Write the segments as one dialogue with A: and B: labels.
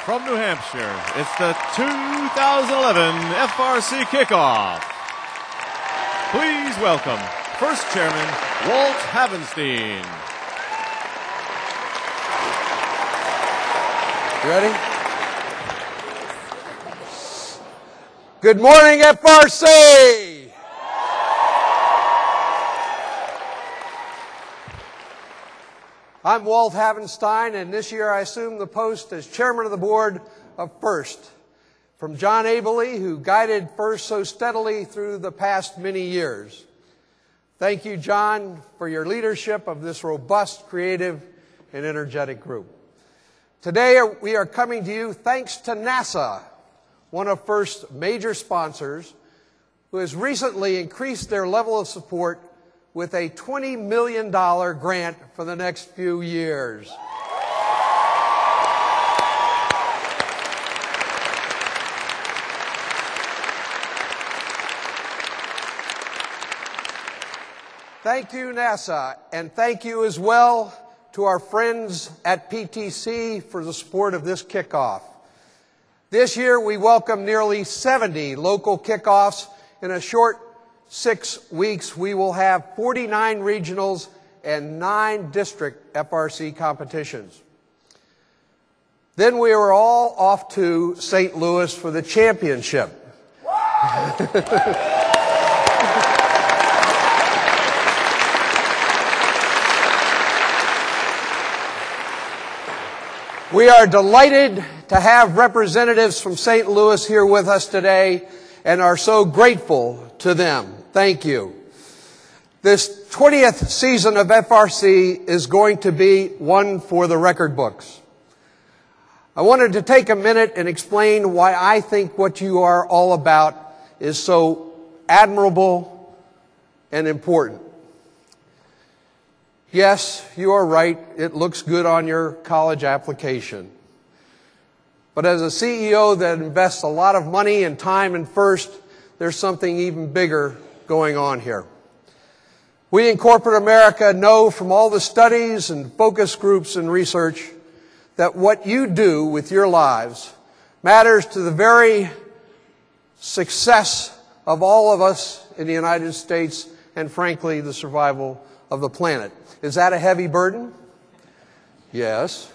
A: from New Hampshire, it's the 2011 FRC Kickoff. Please welcome first chairman Walt Havenstein.
B: You ready? Good morning, FRC! I'm Walt Havenstein, and this year I assume the post as chairman of the board of FIRST, from John Abele, who guided FIRST so steadily through the past many years. Thank you, John, for your leadership of this robust, creative, and energetic group. Today we are coming to you thanks to NASA, one of FIRST's major sponsors, who has recently increased their level of support with a $20 million grant for the next few years. Thank you, NASA, and thank you as well to our friends at PTC for the support of this kickoff. This year we welcome nearly 70 local kickoffs. In a short 6 weeks, we will have 49 regionals and 9 district FRC competitions. Then we are all off to St. Louis for the championship. We are delighted to have representatives from St. Louis here with us today and are so grateful to them. Thank you. This 20th season of FRC is going to be one for the record books. I wanted to take a minute and explain why I think what you are all about is so admirable and important. Yes, you are right. It looks good on your college application. But as a CEO that invests a lot of money and time in FIRST, there's something even bigger going on here. We in corporate America know from all the studies and focus groups and research that what you do with your lives matters to the very success of all of us in the United States and, frankly, the survival of the planet. Is that a heavy burden? Yes.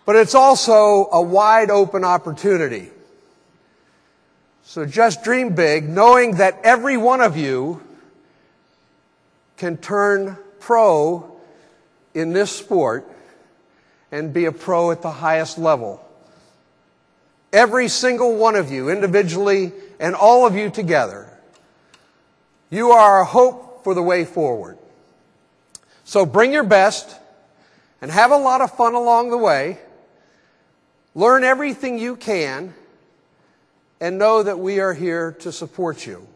B: But it's also a wide open opportunity. So just dream big, knowing that every one of you can turn pro in this sport and be a pro at the highest level. Every single one of you, individually and all of you together, you are a hope for the way forward. So bring your best and have a lot of fun along the way. Learn everything you can, and know that we are here to support you.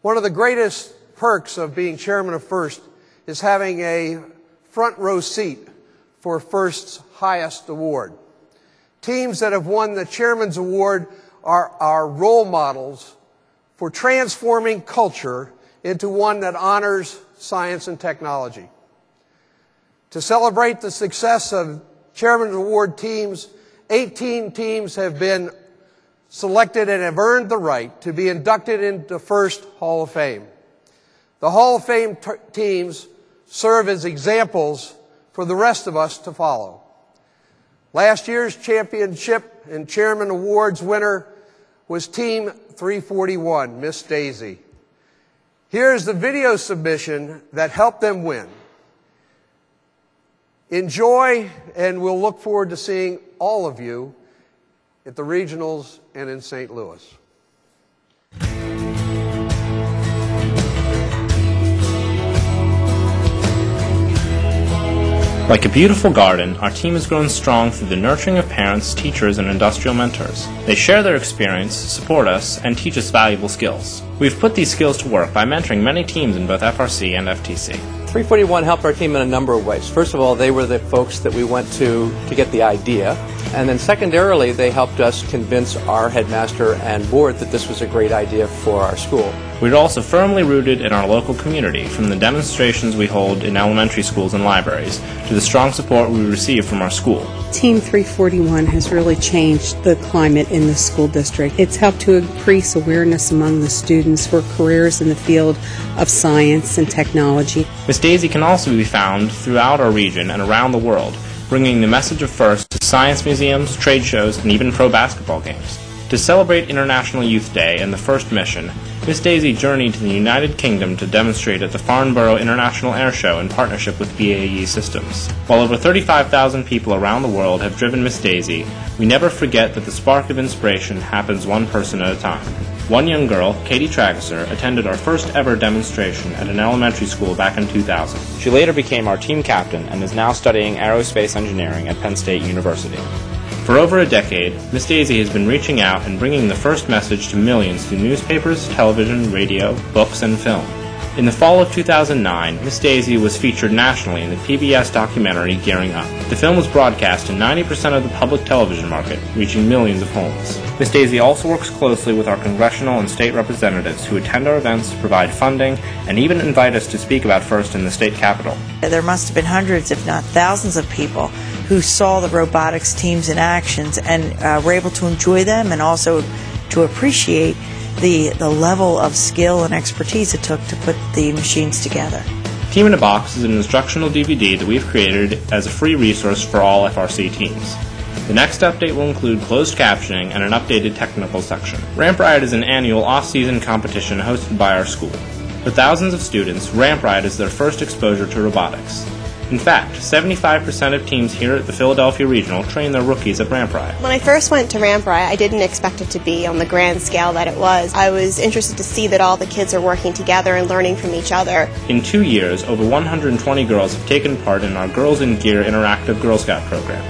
B: One of the greatest perks of being chairman of FIRST is having a front row seat for FIRST's highest award. Teams that have won the Chairman's Award are our role models for transforming culture into one that honors science and technology. To celebrate the success of Chairman's Award teams, 18 teams have been selected and have earned the right to be inducted into FIRST Hall of Fame. The Hall of Fame teams serve as examples for the rest of us to follow. Last year's championship and Chairman Awards winner was Team 341, Miss Daisy. Here's the video submission that helped them win. Enjoy, and we'll look forward to seeing all of you at the regionals and in St. Louis.
C: Like a beautiful garden, our team has grown strong through the nurturing of parents, teachers, and industrial mentors. They share their experience, support us, and teach us valuable skills. We've put these skills to work by mentoring many teams in both FRC and FTC.
D: 341 helped our team in a number of ways. First of all, they were the folks that we went to get the idea. And then secondarily, they helped us convince our headmaster and board that this was a great idea for our school.
C: We're also firmly rooted in our local community, from the demonstrations we hold in elementary schools and libraries to the strong support we receive from our school.
E: Team 341 has really changed the climate in the school district. It's helped to increase awareness among the students for careers in the field of science and technology.
C: Miss Daisy can also be found throughout our region and around the world, bringing the message of FIRST to science museums, trade shows, and even pro basketball games. To celebrate International Youth Day and the FIRST mission, Miss Daisy journeyed to the United Kingdom to demonstrate at the Farnborough International Air Show in partnership with BAE Systems. While over 35,000 people around the world have driven Miss Daisy, we never forget that the spark of inspiration happens one person at a time. One young girl, Katie Tragesser, attended our first ever demonstration at an elementary school back in 2000. She later became our team captain and is now studying aerospace engineering at Penn State University. For over a decade, Miss Daisy has been reaching out and bringing the FIRST message to millions through newspapers, television, radio, books, and film. In the fall of 2009, Miss Daisy was featured nationally in the PBS documentary Gearing Up. The film was broadcast in 90% of the public television market, reaching millions of homes. Miss Daisy also works closely with our congressional and state representatives who attend our events, provide funding, and even invite us to speak about FIRST in the state capitol.
F: There must have been hundreds, if not thousands, of people who saw the robotics teams in actions and were able to enjoy them and also to appreciate the level of skill and expertise it took to put the machines together.
C: Team in a Box is an instructional DVD that we've created as a free resource for all FRC teams. The next update will include closed captioning and an updated technical section. Ramp Ride is an annual off-season competition hosted by our school. For thousands of students, Ramp Ride is their first exposure to robotics. In fact, 75% of teams here at the Philadelphia Regional train their rookies at Ramp Ride.
G: When I first went to Ramp Ride, I didn't expect it to be on the grand scale that it was. I was interested to see that all the kids are working together and learning from each other.
C: In 2 years, over 120 girls have taken part in our Girls in Gear interactive Girl Scout program.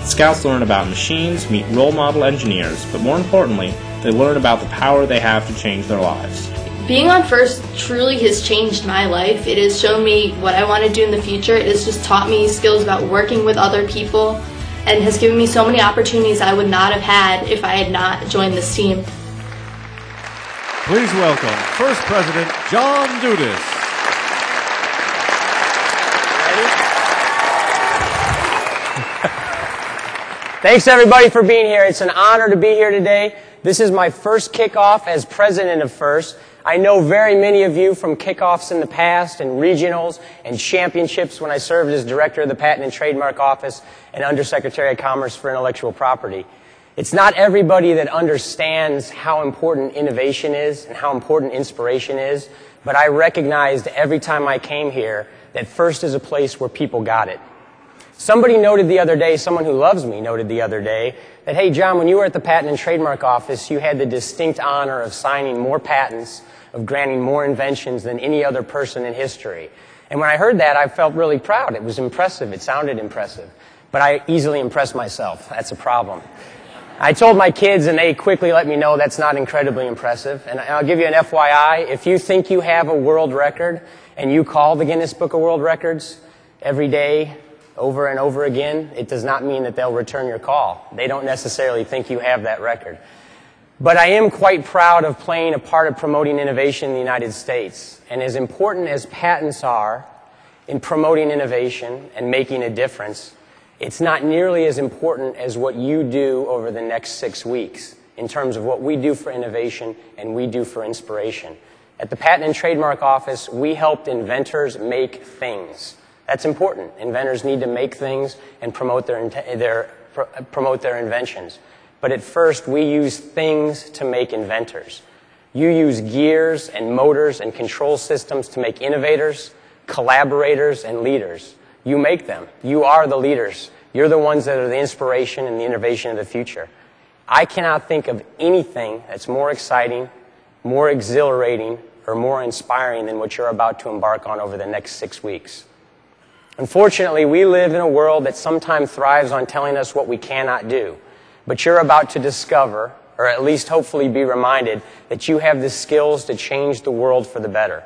C: Scouts learn about machines, meet role model engineers, but more importantly, they learn about the power they have to change their lives.
H: Being on FIRST truly has changed my life. It has shown me what I want to do in the future. It has just taught me skills about working with other people and has given me so many opportunities I would not have had if I had not joined this team.
A: Please welcome FIRST President John Dudas.
I: Thanks everybody for being here. It's an honor to be here today. This is my first kickoff as president of FIRST. I know very many of you from kickoffs in the past and regionals and championships when I served as director of the Patent and Trademark Office and Undersecretary of Commerce for Intellectual Property. It's not everybody that understands how important innovation is and how important inspiration is, but I recognized every time I came here that FIRST is a place where people got it. Somebody noted the other day, someone who loves me noted the other day, that, hey, John, when you were at the Patent and Trademark Office, you had the distinct honor of signing more patents, of granting more inventions than any other person in history. And when I heard that, I felt really proud. It was impressive. It sounded impressive. But I easily impress myself. That's a problem. I told my kids, and they quickly let me know that's not incredibly impressive. And I'll give you an FYI. If you think you have a world record and you call the Guinness Book of World Records every day, over and over again, it does not mean that they'll return your call. They don't necessarily think you have that record. But I am quite proud of playing a part of promoting innovation in the United States. And as important as patents are in promoting innovation and making a difference, it's not nearly as important as what you do over the next 6 weeks in terms of what we do for innovation and we do for inspiration. At the Patent and Trademark Office, we helped inventors make things. That's important. Inventors need to make things and promote their inventions. But at FIRST, we use things to make inventors. You use gears and motors and control systems to make innovators, collaborators, and leaders. You make them. You are the leaders. You're the ones that are the inspiration and the innovation of the future. I cannot think of anything that's more exciting, more exhilarating, or more inspiring than what you're about to embark on over the next 6 weeks. Unfortunately, we live in a world that sometimes thrives on telling us what we cannot do. But you're about to discover or at least hopefully be reminded that you have the skills to change the world for the better.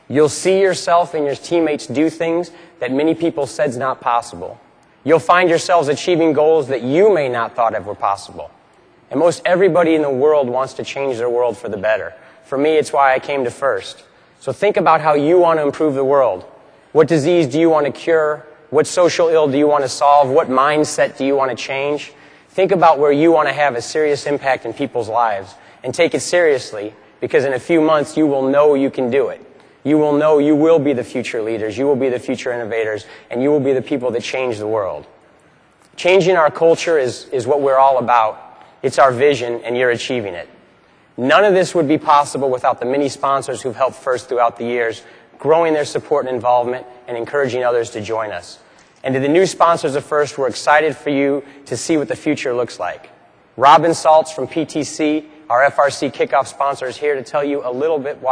I: You'll see yourself and your teammates do things that many people said is not possible. You'll find yourselves achieving goals that you may not thought of were possible. And most everybody in the world wants to change their world for the better. For me, it's why I came to FIRST. So think about how you want to improve the world. What disease do you want to cure? What social ill do you want to solve? What mindset do you want to change? Think about where you want to have a serious impact in people's lives. And take it seriously, because in a few months you will know you can do it. You will know you will be the future leaders, you will be the future innovators, and you will be the people that change the world. Changing our culture is what we're all about. It's our vision, and you're achieving it. None of this would be possible without the many sponsors who've helped FIRST throughout the years, growing their support and involvement, and encouraging others to join us. And to the new sponsors of FIRST, we're excited for you to see what the future looks like. Robin Saltz from PTC, our FRC kickoff sponsor, is here to tell you a little bit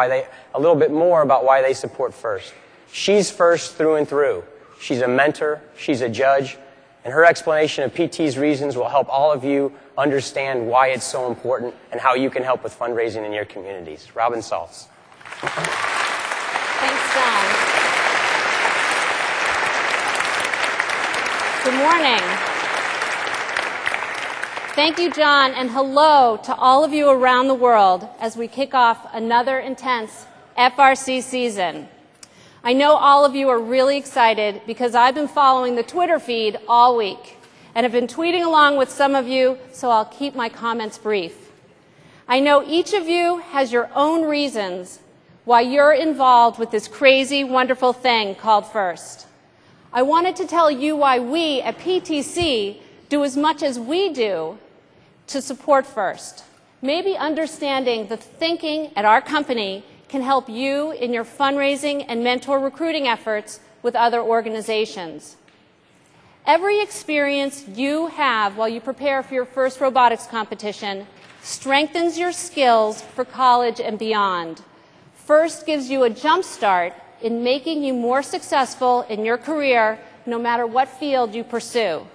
I: more about why they support FIRST. She's FIRST through and through. She's a mentor, she's a judge, and her explanation of PT's reasons will help all of you understand why it's so important and how you can help with fundraising in your communities. Robin Saltz.
J: Thanks, John. Good morning. Thank you, John, and hello to all of you around the world as we kick off another intense FRC season. I know all of you are really excited because I've been following the Twitter feed all week and have been tweeting along with some of you, so I'll keep my comments brief. I know each of you has your own reasons why you're involved with this crazy, wonderful thing called FIRST. I wanted to tell you why we at PTC do as much as we do to support FIRST. Maybe understanding the thinking at our company can help you in your fundraising and mentor recruiting efforts with other organizations. Every experience you have while you prepare for your first robotics competition strengthens your skills for college and beyond. FIRST gives you a jump start in making you more successful in your career, no matter what field you pursue.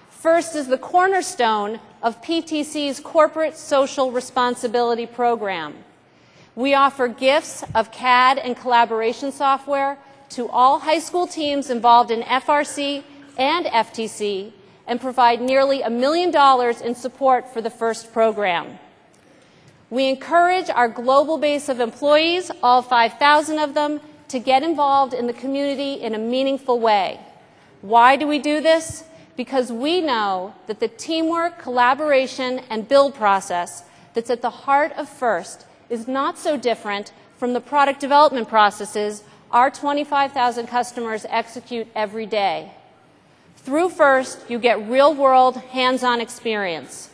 J: FIRST is the cornerstone of PTC's Corporate Social Responsibility Program. We offer gifts of CAD and collaboration software to all high school teams involved in FRC and FTC and provide nearly $1 million in support for the FIRST program. We encourage our global base of employees, all 5,000 of them, to get involved in the community in a meaningful way. Why do we do this? Because we know that the teamwork, collaboration, and build process that's at the heart of FIRST is not so different from the product development processes our 25,000 customers execute every day. Through FIRST, you get real-world, hands-on experience.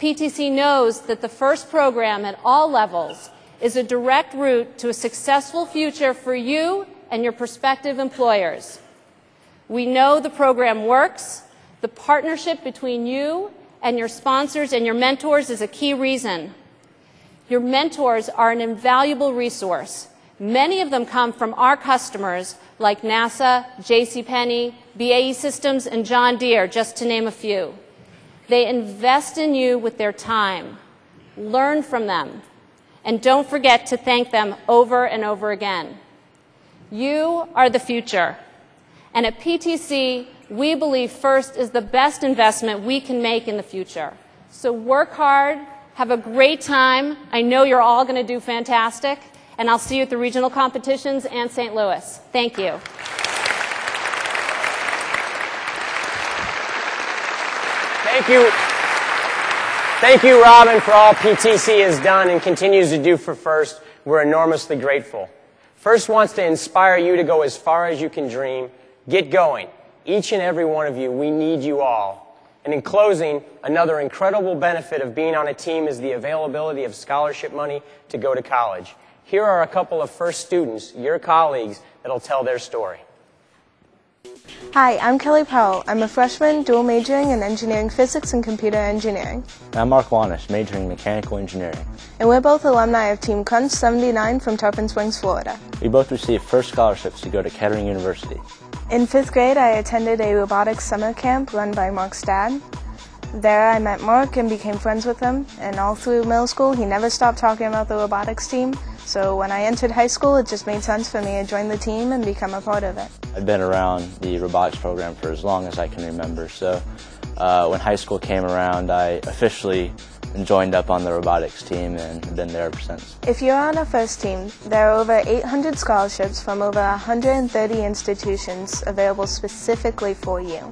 J: PTC knows that the FIRST program at all levels is a direct route to a successful future for you and your prospective employers. We know the program works. The partnership between you and your sponsors and your mentors is a key reason. Your mentors are an invaluable resource. Many of them come from our customers like NASA, JCPenney, BAE Systems, and John Deere, just to name a few. They invest in you with their time. Learn from them. And don't forget to thank them over and over again. You are the future. And at PTC, we believe FIRST is the best investment we can make in the future. So work hard, have a great time. I know you're all going to do fantastic. And I'll see you at the regional competitions and St. Louis. Thank you.
I: Thank you. Thank you, Robin, for all PTC has done and continues to do for FIRST. We're enormously grateful. FIRST wants to inspire you to go as far as you can dream. Get going. Each and every one of you, we need you all. And in closing, another incredible benefit of being on a team is the availability of scholarship money to go to college. Here are a couple of FIRST students, your colleagues, that'll tell their story.
K: Hi, I'm Kelly Powell. I'm a freshman dual majoring in engineering physics and computer engineering.
L: I'm Mark Wanish, majoring in mechanical engineering.
K: And we're both alumni of Team Crunch 79 from Tarpon Springs, Florida.
L: We both received FIRST scholarships to go to Kettering University.
K: In 5th grade, I attended a robotics summer camp run by Mark's dad. There I met Mark and became friends with him, and all through middle school he never stopped talking about the robotics team. So when I entered high school, it just made sense for me to join the team and become a part of it.
L: I've been around the robotics program for as long as I can remember, so when high school came around, I officially joined up on the robotics team and have been there ever since.
K: If you're on our first team, there are over 800 scholarships from over 130 institutions available specifically for you.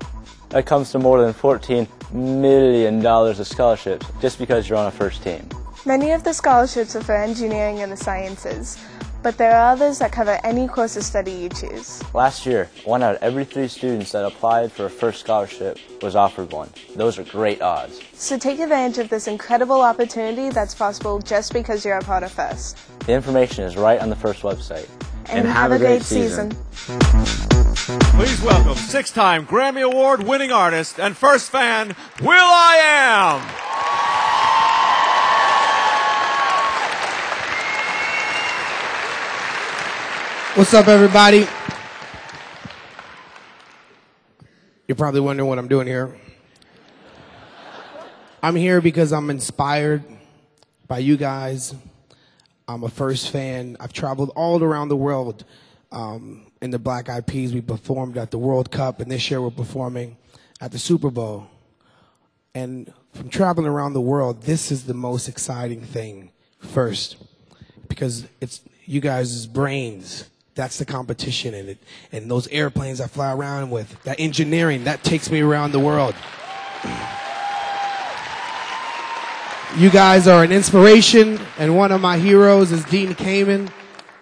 L: That comes to more than $14 million of scholarships just because you're on a first team.
K: Many of the scholarships are for engineering and the sciences, but there are others that cover any course of study you choose.
L: Last year, 1 out of every 3 students that applied for a first scholarship was offered one. Those are great odds.
K: So take advantage of this incredible opportunity that's possible just because you're a part of FIRST.
L: The information is right on the FIRST website.
K: And have a great season.
A: Please welcome 6-time Grammy Award winning artist and first fan, will.i.am.
M: What's up, everybody? You're probably wondering what I'm doing here. I'm here because I'm inspired by you guys. I'm a first fan. I've traveled all around the world. In the Black Eyed Peas, we performed at the World Cup, and this year we're performing at the Super Bowl. And from traveling around the world, this is the most exciting thing first, because it's you guys' brains. That's the competition in it. And those airplanes I fly around with, that engineering, that takes me around the world. You guys are an inspiration, and one of my heroes is Dean Kamen.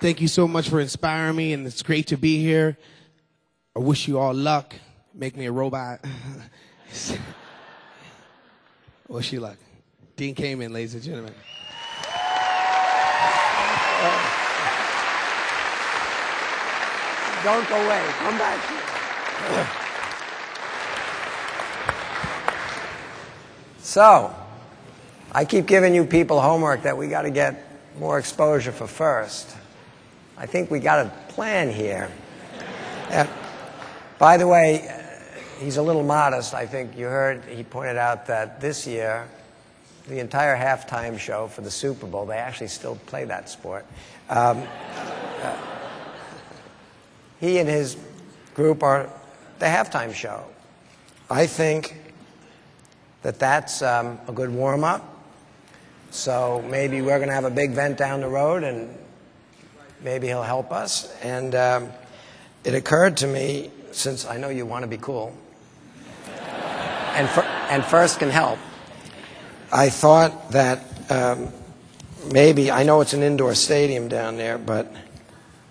M: Thank you so much for inspiring me, and it's great to be here. I wish you all luck. Make me a robot. Wish you luck. Dean Kamen, ladies and gentlemen.
B: Don't go away. Come back here. So, I keep giving you people homework that we got to get more exposure for FIRST. I think we got a plan here. By the way, he's a little modest. I think you heard he pointed out that this year, the entire halftime show for the Super Bowl, they actually still play that sport. He and his group are the halftime show. I think that that's a good warm-up. So maybe we're going to have a big vent down the road, and maybe he'll help us. And it occurred to me, since I know you want to be cool, and FIRST can help, I thought that maybe, I know it's an indoor stadium down there, but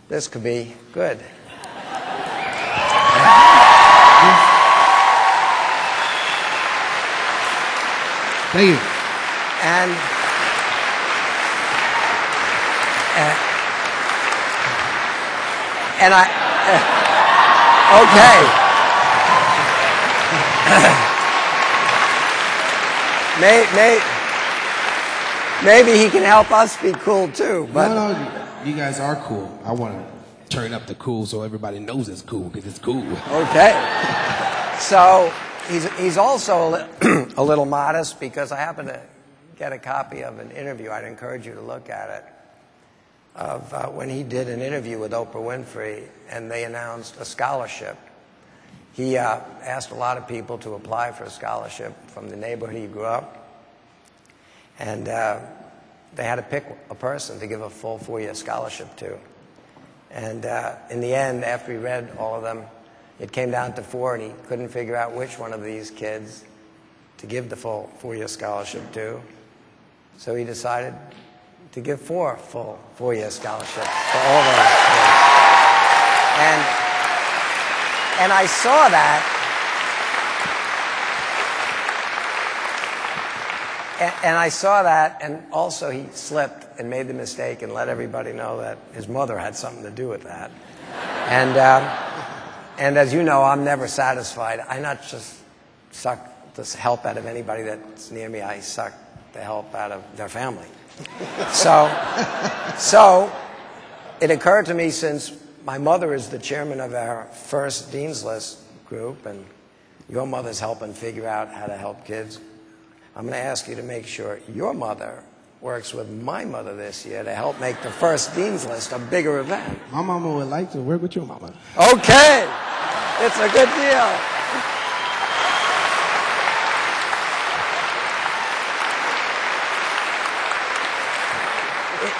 B: this could be good.
M: Thank you.
B: And I, okay. Maybe he can help us be cool too. But
M: No, you guys are cool. I want to turn up the cool so everybody knows it's cool, because it's cool.
B: Okay. So he's also a little modest, because I happen to get a copy of an interview. I'd encourage you to look at it, of when he did an interview with Oprah Winfrey, and they announced a scholarship. He asked a lot of people to apply for a scholarship from the neighborhood he grew up, and they had to pick a person to give a full 4-year scholarship to. And in the end, after he read all of them, it came down to 4, and he couldn't figure out which one of these kids to give the full 4-year scholarship to. So he decided to give 4 full 4-year scholarships for all those kids. And I saw that, and also he slipped and made the mistake and let everybody know that his mother had something to do with that. And as you know, I'm never satisfied. I not just suck the help out of anybody that's near me, I suck the help out of their family. So it occurred to me, since my mother is the chairman of our FIRST Dean's List group, and your mother's helping figure out how to help kids
N: I'm going to ask you to make sure your mother works with my mother this year to help make the first Dean's List a bigger event.
M: My mama would like to work with your mama.
N: Okay. It's a good deal.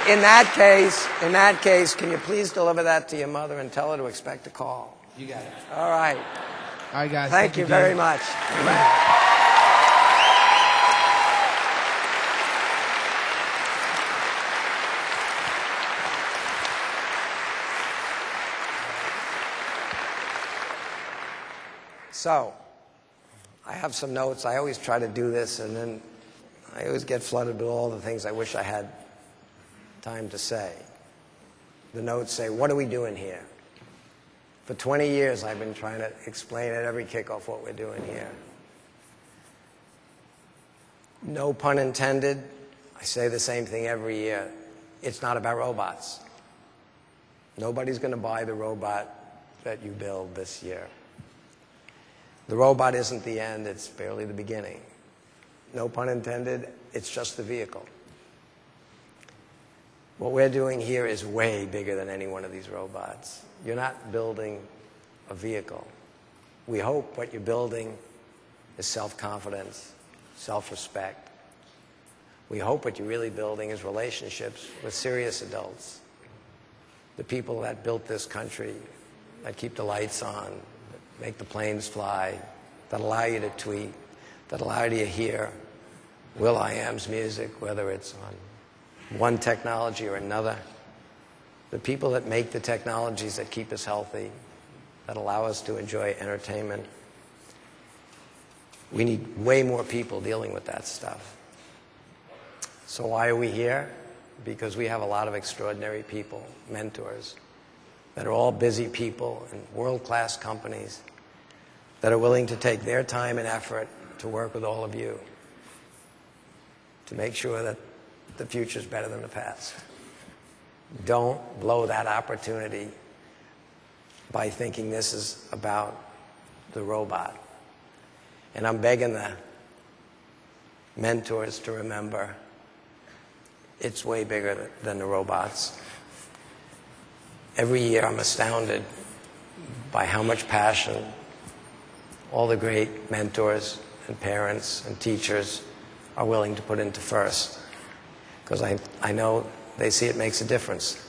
N: In that case, can you please deliver that to your mother and tell her to expect a call?
M: You got it.
N: All right.
M: All right, guys.
N: Thank you very much. So, I have some notes. I always try to do this, and then I always get flooded with all the things I wish I had time to say. The notes say, what are we doing here? For 20 years, I've been trying to explain at every kickoff what we're doing here. No pun intended. I say the same thing every year. It's not about robots. Nobody's going to buy the robot that you build this year. The robot isn't the end, it's barely the beginning. No pun intended, it's just the vehicle. What we're doing here is way bigger than any one of these robots. You're not building a vehicle. We hope what you're building is self-confidence, self-respect. We hope what you're really building is relationships with serious adults. The people that built this country, that keep the lights on, that make the planes fly, that allow you to tweet, that allow you to hear Will.i.am's music, whether it's on one technology or another. The people that make the technologies that keep us healthy, that allow us to enjoy entertainment. We need way more people dealing with that stuff. So why are we here? Because we have a lot of extraordinary people, mentors, that are all busy people in world-class companies that are willing to take their time and effort to work with all of you to make sure that the future is better than the past. Don't blow that opportunity by thinking this is about the robot. And I'm begging the mentors to remember it's way bigger than the robots. Every year I'm astounded by how much passion all the great mentors and parents and teachers are willing to put into FIRST. Because I know they see it makes a difference.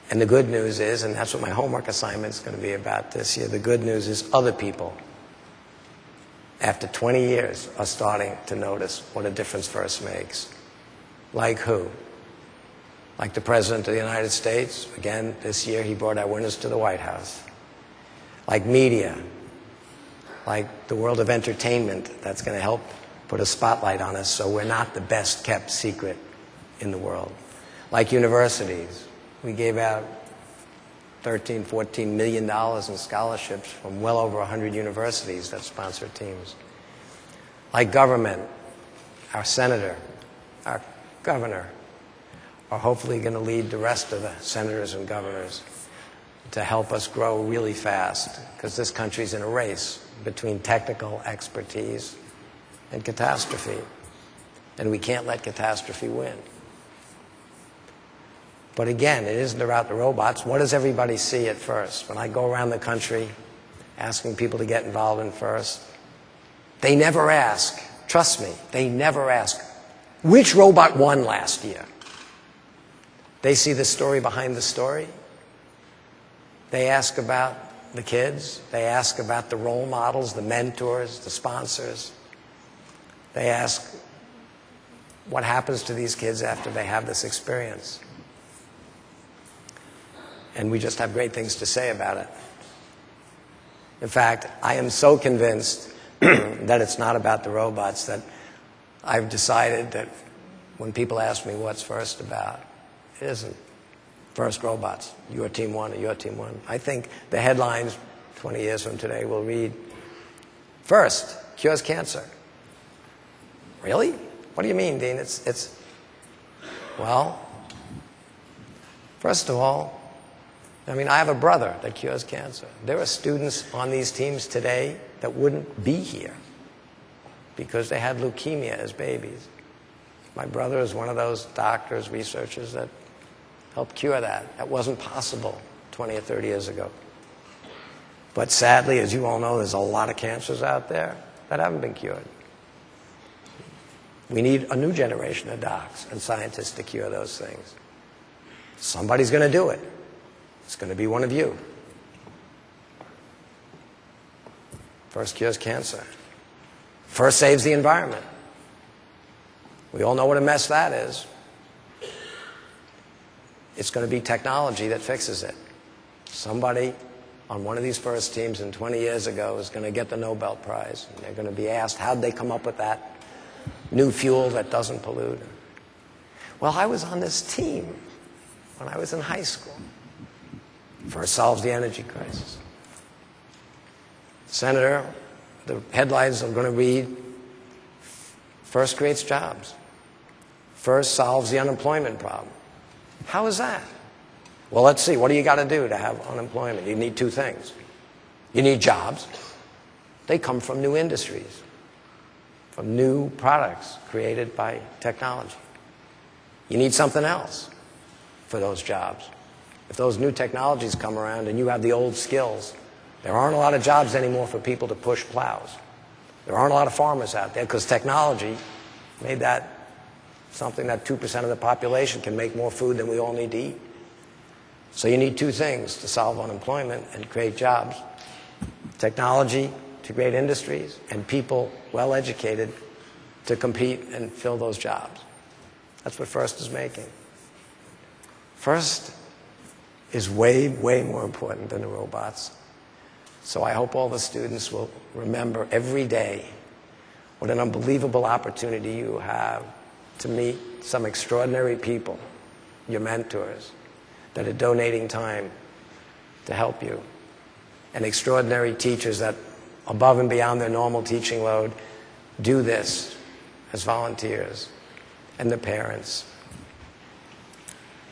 N: And the good news is, and that's what my homework assignment is going to be about this year, the good news is other people, after 20 years, are starting to notice what a difference FIRST makes. Like who? Like the President of the United States. Again, this year he brought our winners to the White House. Like media. Like the world of entertainment that's going to help put a spotlight on us so we're not the best kept secret in the world. Like universities. We gave out $13, $14 million in scholarships from well over 100 universities that sponsor teams. Like government. Our senator, our governor, are hopefully going to lead the rest of the senators and governors to help us grow really fast, because this country's in a race between technical expertise and catastrophe. And we can't let catastrophe win. But again, it isn't about the robots. What does everybody see at FIRST? When I go around the country asking people to get involved in FIRST, they never ask, trust me, they never ask, which robot won last year? They see the story behind the story. They ask about the kids. They ask about the role models, the mentors, the sponsors. They ask what happens to these kids after they have this experience. And we just have great things to say about it. In fact, I am so convinced that it's not about the robots that I've decided that when people ask me what's FIRST about, it isn't FIRST robots, your team won or your team won. I think the headlines 20 years from today will read, FIRST cures cancer. Really? What do you mean, Dean? Well, first of all, I mean, I have a brother that cures cancer. There are students on these teams today that wouldn't be here because they had leukemia as babies. My brother is one of those doctors, researchers that helped cure that. That wasn't possible 20 or 30 years ago. But sadly, as you all know, there's a lot of cancers out there that haven't been cured. We need a new generation of docs and scientists to cure those things. Somebody's going to do it. It's going to be one of you. First cures cancer. First saves the environment. We all know what a mess that is. It's going to be technology that fixes it. Somebody on one of these first teams in 20 years ago is going to get the Nobel Prize. And they're going to be asked, how'd they come up with that new fuel that doesn't pollute? Well, I was on this team when I was in high school. First solves the energy crisis. Senator, the headlines are going to read, first creates jobs. First solves the unemployment problem. How is that? Well, let's see. What do you got to do to have unemployment? You need two things. You need jobs. They come from new industries, from new products created by technology. You need something else for those jobs. If those new technologies come around and you have the old skills, there aren't a lot of jobs anymore for people to push plows. There aren't a lot of farmers out there because technology made that something that 2% of the population can make more food than we all need to eat. So you need two things to solve unemployment and create jobs. Technology to create industries and people well educated to compete and fill those jobs. That's what FIRST is making. FIRST is way, way more important than the robots. So I hope all the students will remember every day what an unbelievable opportunity you have to meet some extraordinary people, your mentors, that are donating time to help you, and extraordinary teachers that, above and beyond their normal teaching load, do this as volunteers, and the parents.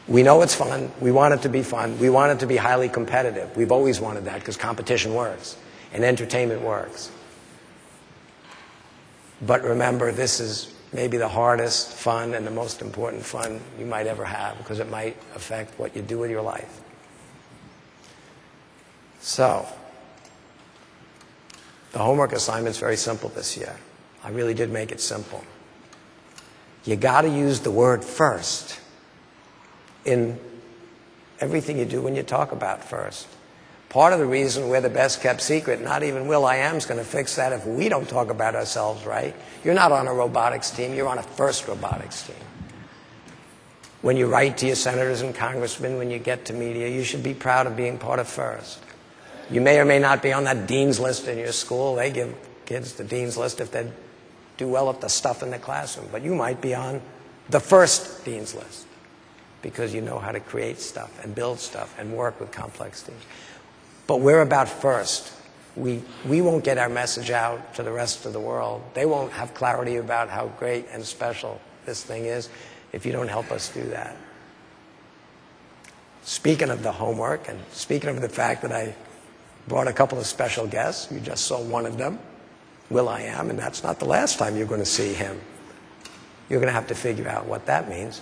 N: We know it's fun. We want it to be fun. We want it to be highly competitive. We've always wanted that because competition works and entertainment works. But remember, this is maybe the hardest fun and the most important fun you might ever have because it might affect what you do with your life. So, the homework assignment's very simple this year. I really did make it simple. You got to use the word first in everything you do when you talk about FIRST. Part of the reason we're the best kept secret, not even Will.i.am's going to fix that if we don't talk about ourselves right. You're not on a robotics team, you're on a FIRST robotics team. When you write to your senators and congressmen, when you get to media, you should be proud of being part of FIRST. You may or may not be on that dean's list in your school. They give kids the dean's list if they do well at the stuff in the classroom. But you might be on the first dean's list because you know how to create stuff and build stuff and work with complex teams. But we're about FIRST. We won't get our message out to the rest of the world. They won't have clarity about how great and special this thing is if you don't help us do that. Speaking of the homework and speaking of the fact that I brought a couple of special guests, you just saw one of them, Will.i.am, and that's not the last time you're going to see him. You're going to have to figure out what that means.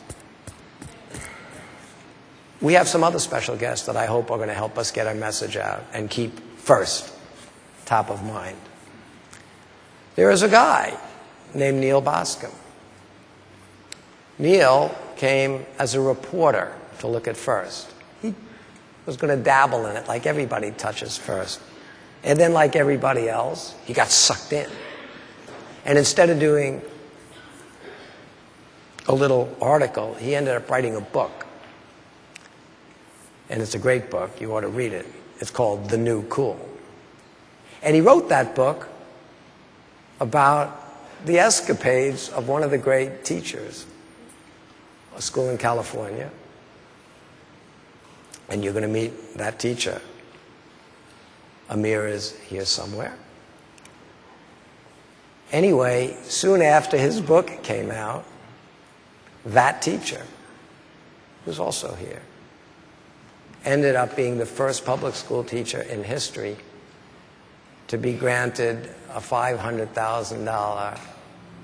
N: We have some other special guests that I hope are going to help us get our message out and keep FIRST top of mind. There is a guy named Neil Boscom. Neil came as a reporter to look at FIRST. He was going to dabble in it like everybody touches FIRST. And then like everybody else, he got sucked in. And instead of doing a little article, he ended up writing a book. And it's a great book. You ought to read it. It's called The New Cool. And he wrote that book about the escapades of one of the great teachers, a school in California. And you're going to meet that teacher. Amir is here somewhere. Anyway, soon after his book came out, that teacher, who's also here, ended up being the first public school teacher in history to be granted a $500,000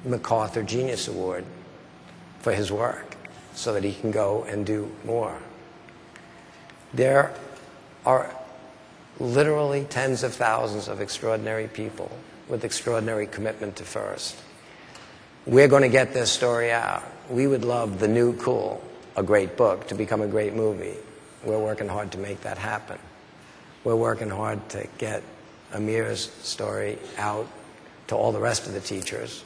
N: MacArthur Genius Award for his work so that he can go and do more. There are literally tens of thousands of extraordinary people with extraordinary commitment to FIRST. We're going to get this story out. We would love The New Cool, a great book, to become a great movie. We're working hard to make that happen. We're working hard to get Amir's story out to all the rest of the teachers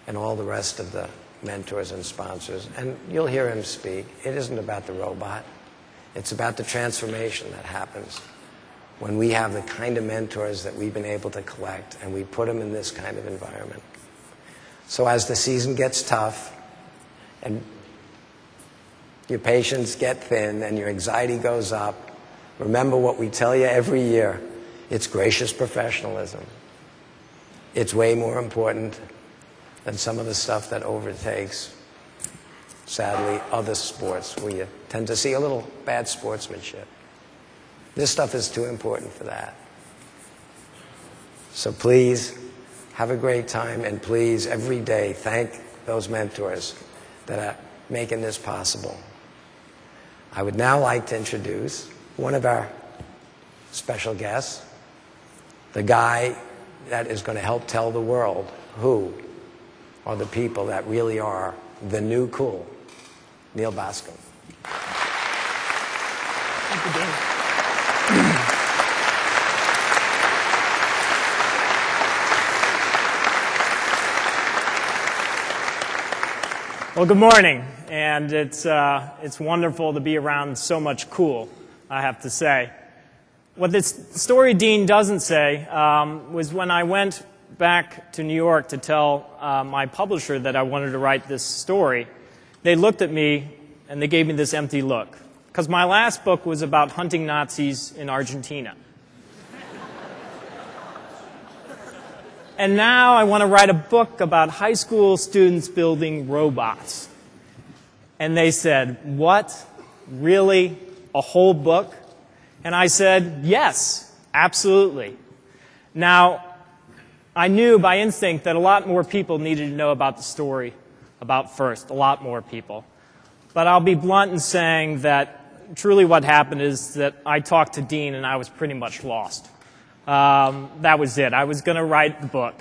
N: and all the rest of the mentors and sponsors. And you'll hear him speak. It isn't about the robot. It's about the transformation that happens when we have the kind of mentors that we've been able to collect and we put them in this kind of environment. So as the season gets tough and your patience get thin and your anxiety goes up, remember what we tell you every year. It's gracious professionalism. It's way more important than some of the stuff that overtakes, sadly, other sports where you tend to see a little bad sportsmanship. This stuff is too important for that. So please, have a great time, and please, every day, thank those mentors that are making this possible. I would now like to introduce one of our special guests, the guy that is going to help tell the world who are the people that really are the new cool, Neil Bascom.
O: Thank you, Dan. Well, good morning, and it's wonderful to be around so much cool, I have to say. What this story Dean doesn't say was when I went back to New York to tell my publisher that I wanted to write this story, they looked at me and they gave me this empty look, because my last book was about hunting Nazis in Argentina. And now I want to write a book about high school students building robots. And they said, what? Really? A whole book? And I said, yes, absolutely. Now, I knew by instinct that a lot more people needed to know about the story about FIRST, a lot more people. But I'll be blunt in saying that truly what happened is that I talked to Dean and I was pretty much lost. That was it. I was going to write the book.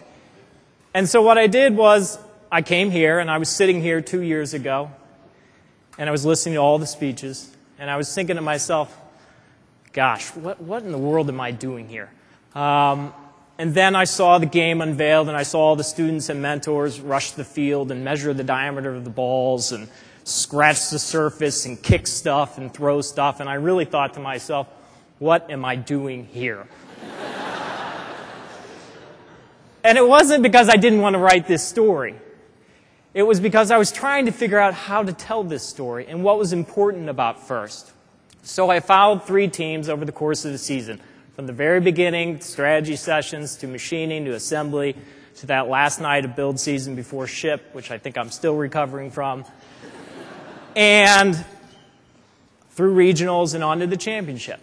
O: And so what I did was I came here, and I was sitting here 2 years ago, and I was listening to all the speeches, and I was thinking to myself, gosh, what in the world am I doing here? And then I saw the game unveiled, and I saw all the students and mentors rush the field and measure the diameter of the balls and scratch the surface and kick stuff and throw stuff, and I really thought to myself, what am I doing here? And it wasn't because I didn't want to write this story. It was because I was trying to figure out how to tell this story and what was important about FIRST. So I followed 3 teams over the course of the season, from the very beginning, strategy sessions, to machining, to assembly, to that last night of build season before ship, which I think I'm still recovering from, and through regionals and on to the championship.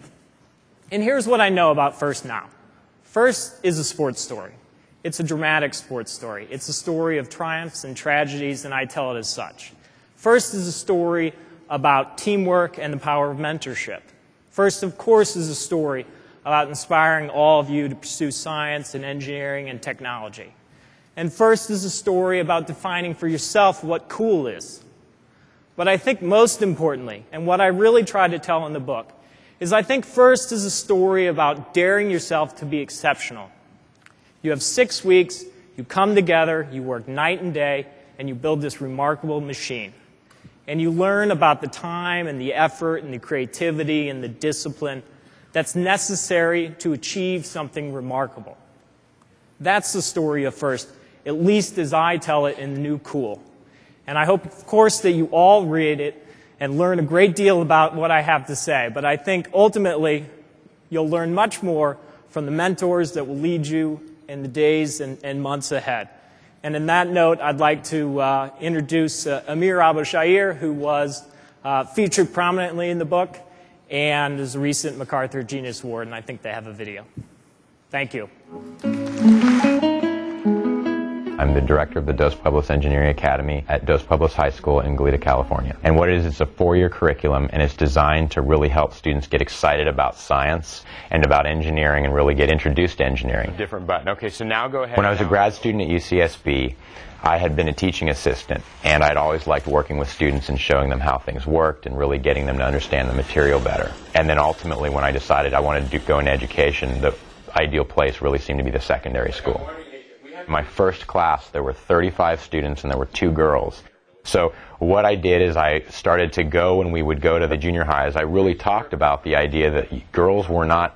O: And here's what I know about FIRST now. FIRST is a sports story. It's a dramatic sports story. It's a story of triumphs and tragedies, and I tell it as such. FIRST is a story about teamwork and the power of mentorship. FIRST, of course, is a story about inspiring all of you to pursue science and engineering and technology. And FIRST is a story about defining for yourself what cool is. But I think most importantly, and what I really try to tell in the book, is I think FIRST is a story about daring yourself to be exceptional. You have 6 weeks, you come together, you work night and day, and you build this remarkable machine. And you learn about the time and the effort and the creativity and the discipline that's necessary to achieve something remarkable. That's the story of FIRST, at least as I tell it in The New Cool. And I hope, of course, that you all read it and learn a great deal about what I have to say. But I think ultimately you'll learn much more from the mentors that will lead you in the days and months ahead. And in that note, I'd like to introduce Amir Abou-Shahir, who was featured prominently in the book and is a recent MacArthur Genius Award, and I think they have a video. Thank you.
P: I'm the director of the Dos Pueblos Engineering Academy at Dos Pueblos High School in Goleta, California. And what it is, it's a 4-year curriculum, and it's designed to really help students get excited about science and about engineering and really get introduced to engineering.
C: Different button. Okay, so now go ahead.
P: When I was a grad student at UCSB, I had been a teaching assistant, and I'd always liked working with students and showing them how things worked and really getting them to understand the material better. And then ultimately, when I decided I wanted to go into education, the ideal place really seemed to be the secondary school. My first class, there were 35 students and there were 2 girls. So what I did is I started to go, when we would go to the junior highs, I really talked about the idea that girls were not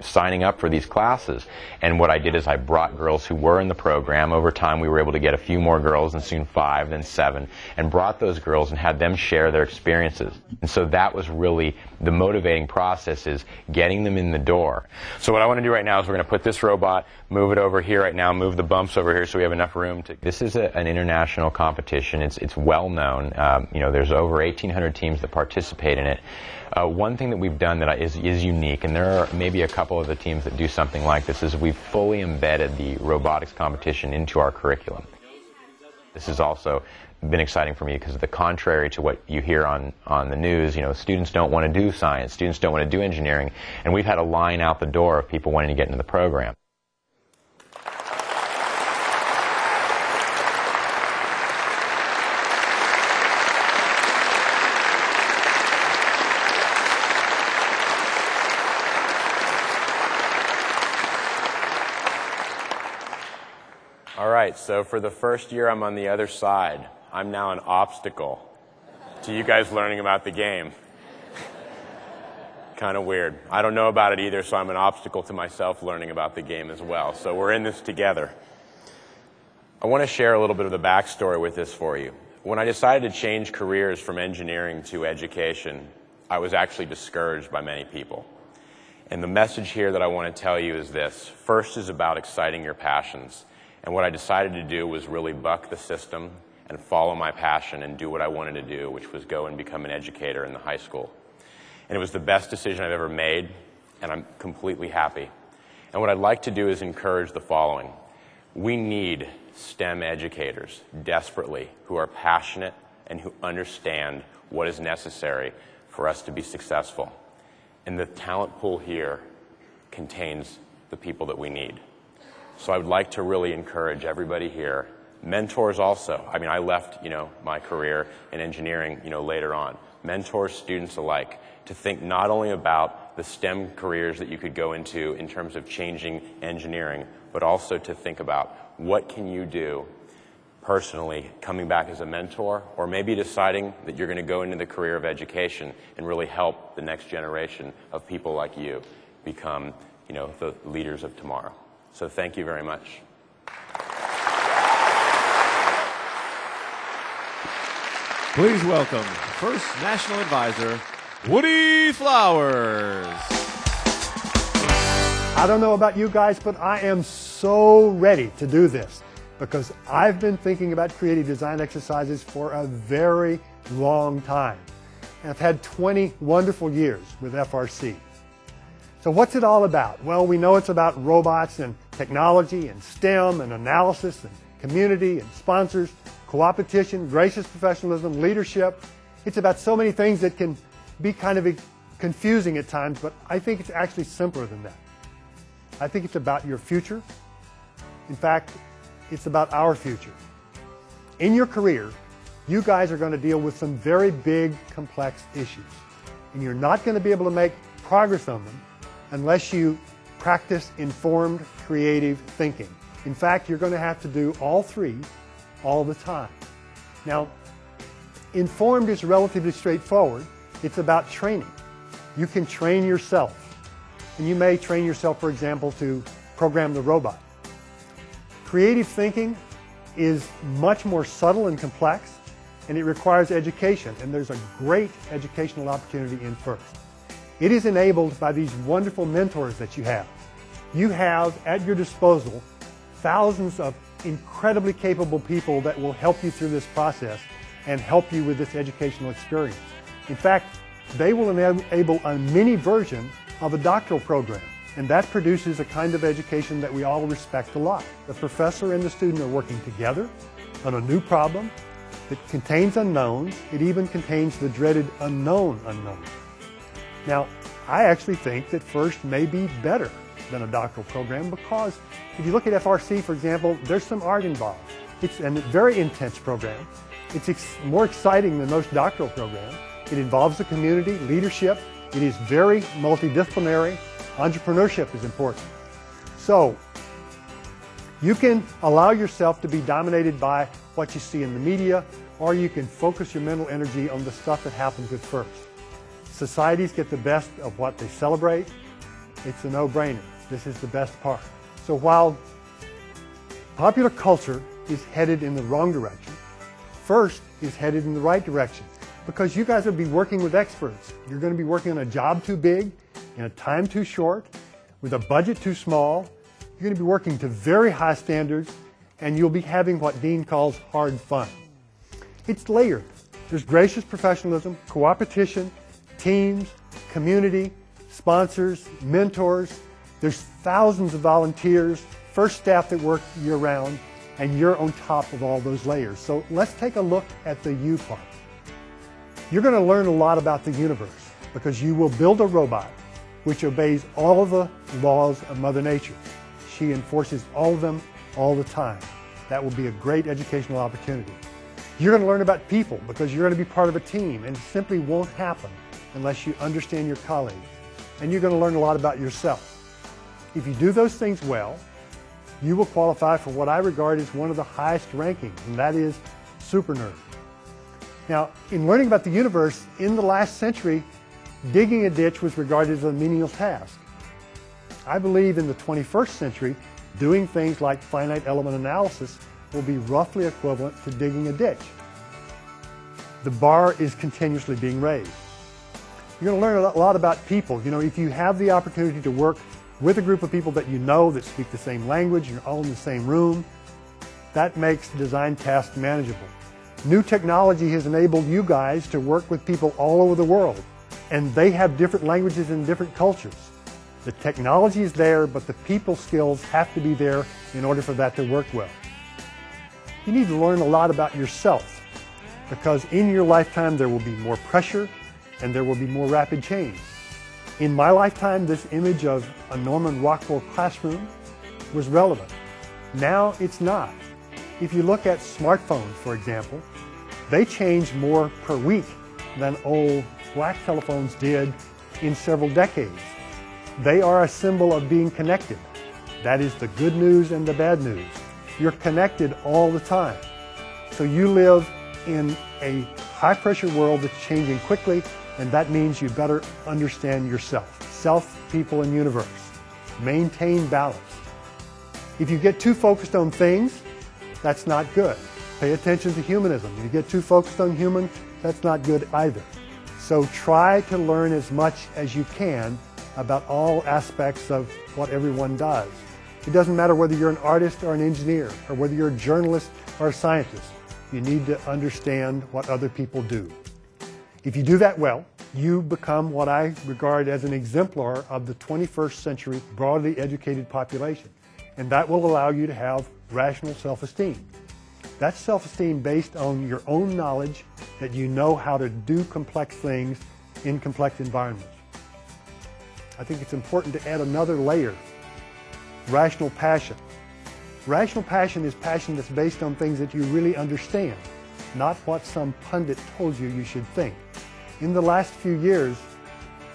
P: signing up for these classes. And what I did is I brought girls who were in the program. Over time we were able to get a few more girls, and soon 5, then 7, and brought those girls and had them share their experiences. And so that was really the motivating process, is getting them in the door.
C: So what I want to do right now is we're going to put this robot, move it over here right now, move the bumps over here so we have enough room to...
P: This is an international competition. It's well known. You know, there's over 1,800 teams that participate in it. One thing that we've done that is unique, and there are maybe a couple of the teams that do something like this, is we've fully embedded the robotics competition into our curriculum. This has also been exciting for me because, the contrary to what you hear on the news, you know, students don't want to do science, students don't want to do engineering, and we've had a line out the door of people wanting to get into the program.
C: All right, so for the first year I'm on the other side. I'm now an obstacle to you guys learning about the game. Kind of weird. I don't know about it either, so I'm an obstacle to myself learning about the game as well. So we're in this together. I want to share a little bit of the backstory with this for you. When I decided to change careers from engineering to education, I was actually discouraged by many people. And the message here that I want to tell you is this. First is about exciting your passions. And what I decided to do was really buck the system and follow my passion and do what I wanted to do, which was go and become an educator in the high school. And it was the best decision I've ever made, and I'm completely happy. And what I'd like to do is encourage the following. We need STEM educators desperately who are passionate and who understand what is necessary for us to be successful. And the talent pool here contains the people that we need. So I would like to really encourage everybody here, mentors also. I mean, I left, my career in engineering, later on. Mentors, students alike, to think not only about the STEM careers that you could go into in terms of changing engineering, but also to think about what can you do personally, coming back as a mentor, or maybe deciding that you're going to go into the career of education and really help the next generation of people like you become, the leaders of tomorrow. So thank you very much.
A: Please welcome first National Advisor, Woody Flowers.
Q: I don't know about you guys, but I am so ready to do this because I've been thinking about creative design exercises for a very long time. And I've had 20 wonderful years with FRC. So what's it all about? Well, we know it's about robots and technology and STEM and analysis and community and sponsors, co-opetition, gracious professionalism, leadership. It's about so many things that can be kind of confusing at times, but I think it's actually simpler than that. I think it's about your future. In fact, it's about our future. In your career, you guys are going to deal with some very big, complex issues. And you're not going to be able to make progress on them unless you practice informed, creative thinking. In fact, you're going to have to do all three all the time. Now, informed is relatively straightforward. It's about training. You can train yourself. And you may train yourself, for example, to program the robot. Creative thinking is much more subtle and complex, and it requires education, and there's a great educational opportunity in FIRST. It is enabled by these wonderful mentors that you have. You have at your disposal thousands of incredibly capable people that will help you through this process and help you with this educational experience. In fact, they will enable a mini version of a doctoral program. And that produces a kind of education that we all respect a lot. The professor and the student are working together on a new problem. It contains unknowns. It even contains the dreaded unknown unknowns. Now, I actually think that FIRST may be better than a doctoral program because if you look at FRC, for example, there's some art involved. It's a very intense program. It's more exciting than most doctoral programs. It involves the community, leadership. It is very multidisciplinary. Entrepreneurship is important. So, you can allow yourself to be dominated by what you see in the media, or you can focus your mental energy on the stuff that happens at FIRST. Societies get the best of what they celebrate. It's a no-brainer. This is the best part. So while popular culture is headed in the wrong direction, FIRST is headed in the right direction because you guys will be working with experts. You're going to be working on a job too big, in a time too short, with a budget too small. You're going to be working to very high standards, and you'll be having what Dean calls hard fun. It's layered. There's gracious professionalism, cooperation, teams, community, sponsors, mentors. There's thousands of volunteers, FIRST staff that work year-round, and you're on top of all those layers. So let's take a look at the U part. You're going to learn a lot about the universe because you will build a robot which obeys all of the laws of Mother Nature. She enforces all of them all the time. That will be a great educational opportunity. You're going to learn about people because you're going to be part of a team, and it simply won't happen unless you understand your colleagues. And you're going to learn a lot about yourself. If you do those things well, you will qualify for what I regard as one of the highest rankings, and that is super nerd. Now, in learning about the universe, in the last century, digging a ditch was regarded as a menial task. I believe in the 21st century, doing things like finite element analysis will be roughly equivalent to digging a ditch. The bar is continuously being raised. You're going to learn a lot about people. You know, if you have the opportunity to work with a group of people that you know that speak the same language, you're all in the same room, that makes the design task manageable. New technology has enabled you guys to work with people all over the world, and they have different languages and different cultures. The technology is there, but the people skills have to be there in order for that to work well. You need to learn a lot about yourself, because in your lifetime there will be more pressure and there will be more rapid change. In my lifetime, this image of a Norman Rockwell classroom was relevant. Now it's not. If you look at smartphones, for example, they change more per week than old black telephones did in several decades. They are a symbol of being connected. That is the good news and the bad news. You're connected all the time. So you live in a high-pressure world that's changing quickly, and that means you better understand yourself. Self, people, and universe. Maintain balance. If you get too focused on things, that's not good. Pay attention to humanism. If you get too focused on human, that's not good either. So try to learn as much as you can about all aspects of what everyone does. It doesn't matter whether you're an artist or an engineer, or whether you're a journalist or a scientist. You need to understand what other people do. If you do that well, you become what I regard as an exemplar of the 21st century broadly educated population. And that will allow you to have rational self-esteem. That's self-esteem based on your own knowledge that you know how to do complex things in complex environments. I think it's important to add another layer, rational passion. Rational passion is passion that's based on things that you really understand, not what some pundit told you you should think. In the last few years,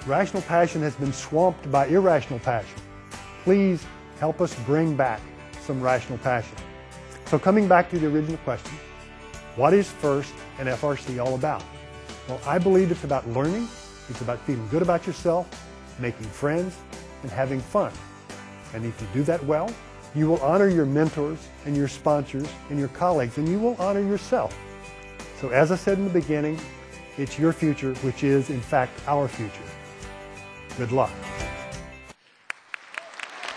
Q: rational passion has been swamped by irrational passion. Please help us bring back some rational passion. So coming back to the original question, what is FIRST and FRC all about? Well, I believe it's about learning, it's about feeling good about yourself, making friends, and having fun. And if you do that well, you will honor your mentors and your sponsors and your colleagues, and you will honor yourself. So as I said in the beginning, it's your future, which is, in fact, our future. Good luck.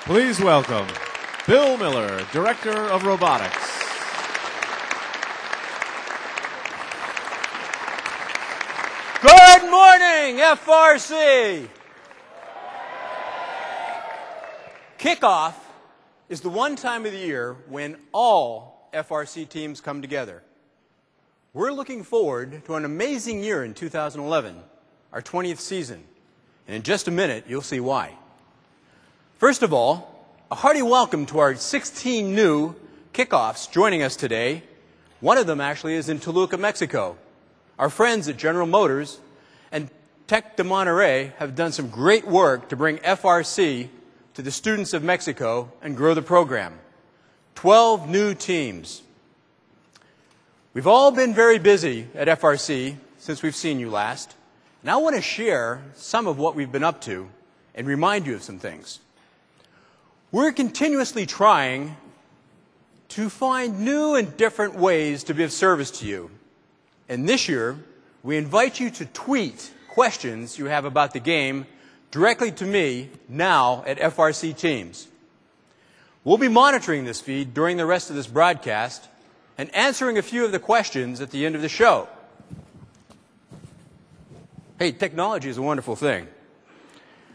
A: Please welcome Bill Miller, Director of Robotics.
R: Good morning, FRC. Kickoff is the one time of the year when all FRC teams come together. We're looking forward to an amazing year in 2011, our 20th season. And in just a minute, you'll see why. First of all, a hearty welcome to our 16 new kickoffs joining us today. One of them actually is in Toluca, Mexico. Our friends at General Motors and Tec de Monterrey have done some great work to bring FRC to the students of Mexico and grow the program. 12 new teams. We've all been very busy at FRC since we've seen you last, and I want to share some of what we've been up to and remind you of some things. We're continuously trying to find new and different ways to be of service to you. And this year, we invite you to tweet questions you have about the game directly to me now at FRC Teams. We'll be monitoring this feed during the rest of this broadcast and answering a few of the questions at the end of the show. Hey, technology is a wonderful thing.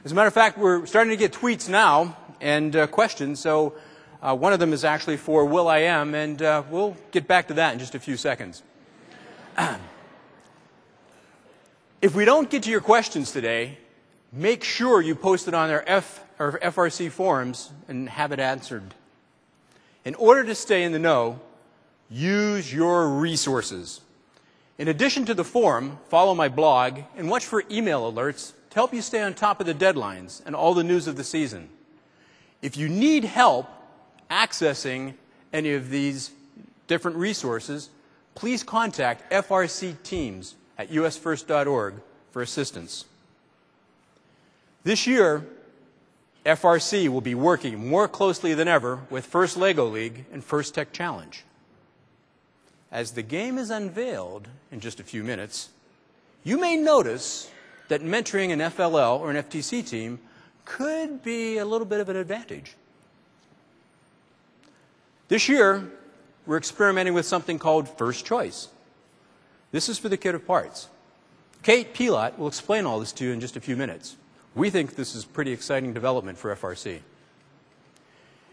R: As a matter of fact, we're starting to get tweets now and questions, so one of them is actually for Will.i.am, and we'll get back to that in just a few seconds. If we don't get to your questions today, make sure you post it on our FRC forums and have it answered. In order to stay in the know, use your resources. In addition to the forum, follow my blog and watch for email alerts to help you stay on top of the deadlines and all the news of the season. If you need help accessing any of these different resources, please contact FRC Teams at usfirst.org for assistance. This year, FRC will be working more closely than ever with First Lego League and First Tech Challenge. As the game is unveiled in just a few minutes, you may notice that mentoring an FLL or an FTC team could be a little bit of an advantage. This year, we're experimenting with something called First Choice. This is for the kit of parts. Kate Pilot will explain all this to you in just a few minutes. We think this is a pretty exciting development for FRC.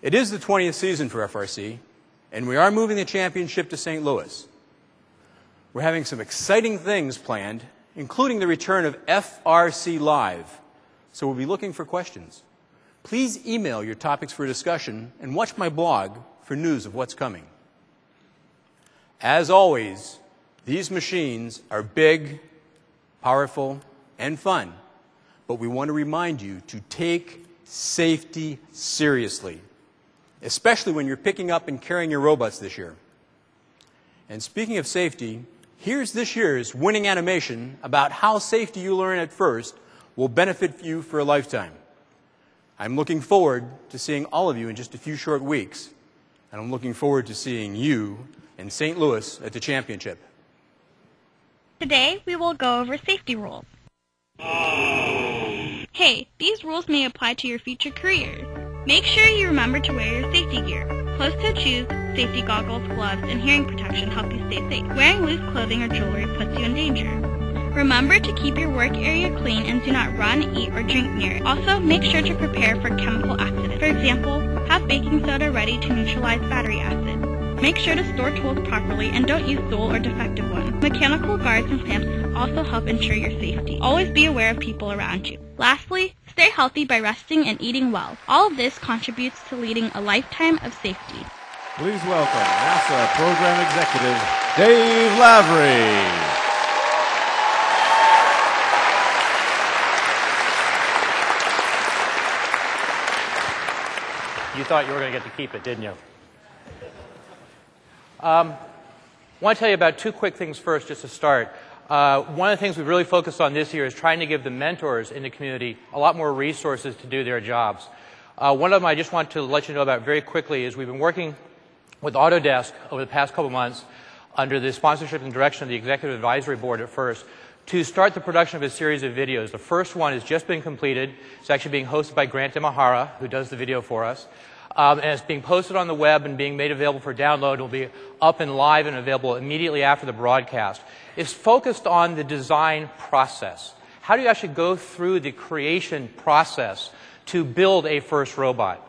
R: It is the 20th season for FRC, and we are moving the championship to St. Louis. We're having some exciting things planned, including the return of FRC Live, so we'll be looking for questions. Please email your topics for discussion and watch my blog for news of what's coming. As always, these machines are big, powerful, and fun, but we want to remind you to take safety seriously, especially when you're picking up and carrying your robots this year. And speaking of safety, here's this year's winning animation about how safety you learn at FIRST will benefit you for a lifetime. I'm looking forward to seeing all of you in just a few short weeks, and I'm looking forward to seeing you in St. Louis at the championship.
S: Today, we will go over safety rules. Hey, these rules may apply to your future careers. Make sure you remember to wear your safety gear. Closed-toed shoes, safety goggles, gloves, and hearing protection help you stay safe. Wearing loose clothing or jewelry puts you in danger. Remember to keep your work area clean and do not run, eat, or drink near it. Also, make sure to prepare for chemical accidents. For example, have baking soda ready to neutralize battery acid. Make sure to store tools properly and don't use dull or defective ones. Mechanical guards and clamps also help ensure your safety. Always be aware of people around you. Lastly, stay healthy by resting and eating well. All of this contributes to leading a lifetime of safety.
A: Please welcome NASA Program Executive Dave Lavery.
T: You thought you were going to get to keep it, didn't you? I want to tell you about two quick things first, just to start. One of the things we've really focused on this year is trying to give the mentors in the community a lot more resources to do their jobs. One of them I just want to let you know about very quickly is we've been working with Autodesk over the past couple months under the sponsorship and direction of the Executive Advisory Board at FIRST to start the production of a series of videos. The first one has just been completed. It's actually being hosted by Grant Imahara, who does the video for us. And it's being posted on the web and being made available for download. It will be up and live and available immediately after the broadcast. It's focused on the design process. How do you actually go through the creation process to build a FIRST robot?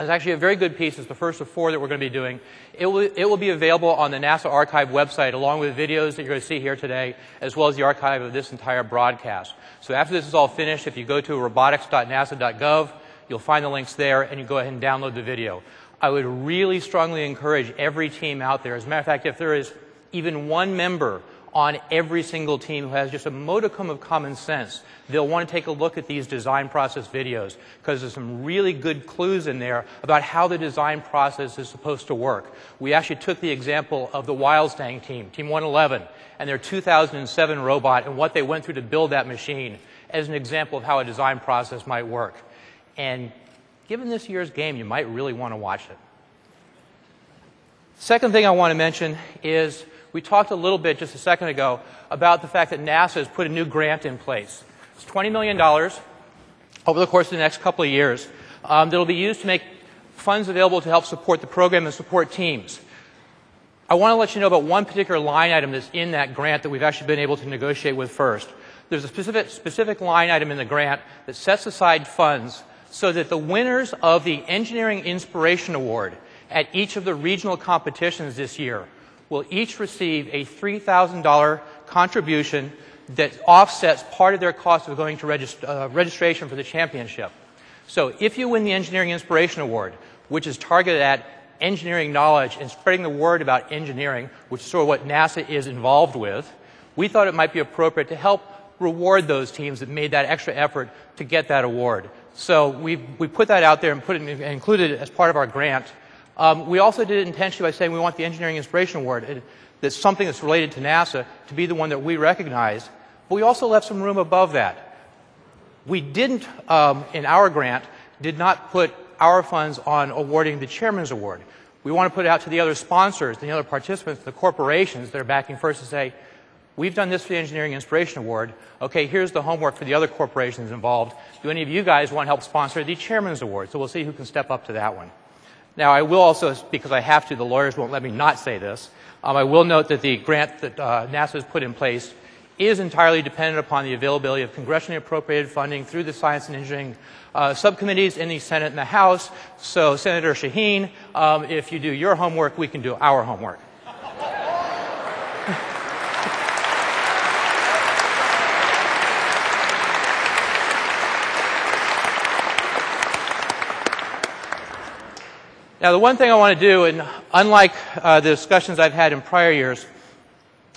T: It's actually a very good piece. It's the first of 4 that we're going to be doing. It will be available on the NASA Archive website along with videos that you're going to see here today, as well as the archive of this entire broadcast. So after this is all finished, if you go to robotics.nasa.gov, you'll find the links there, and you go ahead and download the video. I would really strongly encourage every team out there. As a matter of fact, if there is even one member on every single team who has just a modicum of common sense, they'll want to take a look at these design process videos, because there's some really good clues in there about how the design process is supposed to work. We actually took the example of the Wildstang team, Team 111, and their 2007 robot and what they went through to build that machine as an example of how a design process might work. And given this year's game, you might really want to watch it. Second thing I want to mention is we talked a little bit just a second ago about the fact that NASA has put a new grant in place. It's $20 million over the course of the next couple of years that will be used to make funds available to help support the program and support teams. I want to let you know about one particular line item that's in that grant that we've actually been able to negotiate with first. There's a specific line item in the grant that sets aside funds so that the winners of the Engineering Inspiration Award at each of the regional competitions this year will each receive a $3,000 contribution that offsets part of their cost of going to registration for the championship. So if you win the Engineering Inspiration Award, which is targeted at engineering knowledge and spreading the word about engineering, which is sort of what NASA is involved with, we thought it might be appropriate to help reward those teams that made that extra effort to get that award. So we put that out there and included it as part of our grant. We also did it intentionally by saying we want the Engineering Inspiration Award, that's something that's related to NASA, to be the one that we recognize. But we also left some room above that. We didn't, in our grant, did not put our funds on awarding the Chairman's Award. We want to put it out to the other sponsors, the other participants, the corporations that are backing first to say, we've done this for the Engineering Inspiration Award. Okay, here's the homework for the other corporations involved. Do any of you guys want to help sponsor the Chairman's Award? So we'll see who can step up to that one. Now, I will also, because I have to, the lawyers won't let me not say this, I will note that the grant that NASA has put in place is entirely dependent upon the availability of congressionally appropriated funding through the Science and Engineering subcommittees in the Senate and the House. So, Senator Shaheen, if you do your homework, we can do our homework. Now, the one thing I want to do, and unlike the discussions I've had in prior years,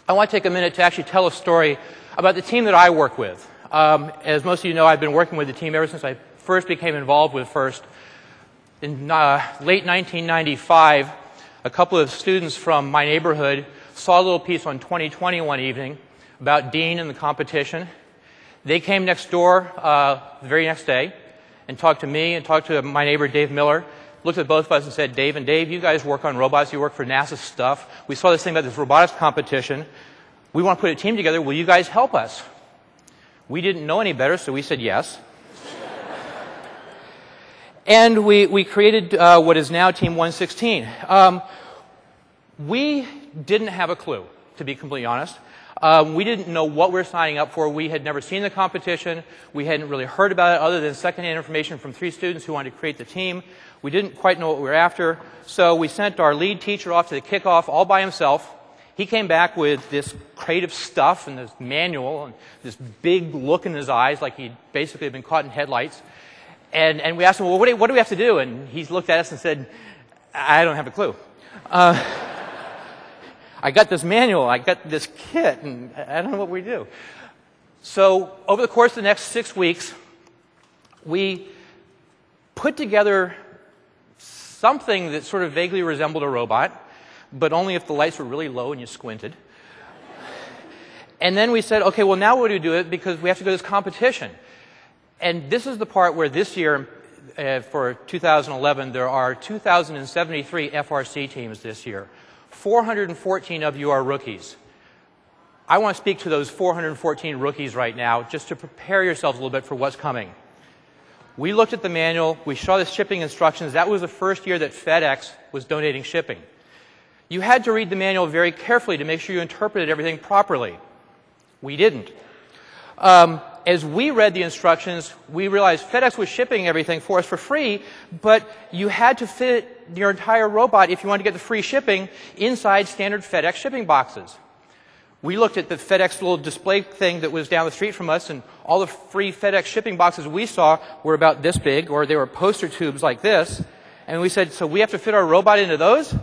T: I want to take a minute to actually tell a story about the team that I work with. As most of you know, I've been working with the team ever since I first became involved with FIRST. In late 1995, a couple of students from my neighborhood saw a little piece on 2020 one evening about Dean and the competition. They came next door the very next day and talked to me and talked to my neighbor, Dave Miller. Looked at both of us and said, Dave, you guys work on robots, you work for NASA stuff. We saw this thing about this robotics competition. We want to put a team together. Will you guys help us? We didn't know any better, so we said yes. And we created what is now Team 116. We didn't have a clue, to be completely honest. We didn't know what we were signing up for. We had never seen the competition. We hadn't really heard about it other than secondhand information from 3 students who wanted to create the team. We didn't quite know what we were after, so we sent our lead teacher off to the kickoff all by himself. He came back with this crate of stuff and this manual and this big look in his eyes like he'd basically been caught in headlights. And we asked him, well, what do we have to do? And he looked at us and said, I don't have a clue. I got this manual, I got this kit, and I don't know what we do. So over the course of the next 6 weeks, we put together something that sort of vaguely resembled a robot, but only if the lights were really low and you squinted. And then we said, okay, well, now what do we do it? Because we have to go to this competition. And this is the part where this year, for 2011, there are 2,073 FRC teams this year. 414 of you are rookies. I want to speak to those 414 rookies right now just to prepare yourselves a little bit for what's coming. We looked at the manual. We saw the shipping instructions. That was the first year that FedEx was donating shipping. You had to read the manual very carefully to make sure you interpreted everything properly. We didn't. as we read the instructions, we realized FedEx was shipping everything for us for free, but you had to fit your entire robot, if you wanted to get the free shipping, inside standard FedEx shipping boxes. We looked at the FedEx little display thing that was down the street from us, and all the free FedEx shipping boxes we saw were about this big, or they were poster tubes like this. And we said, so we have to fit our robot into those?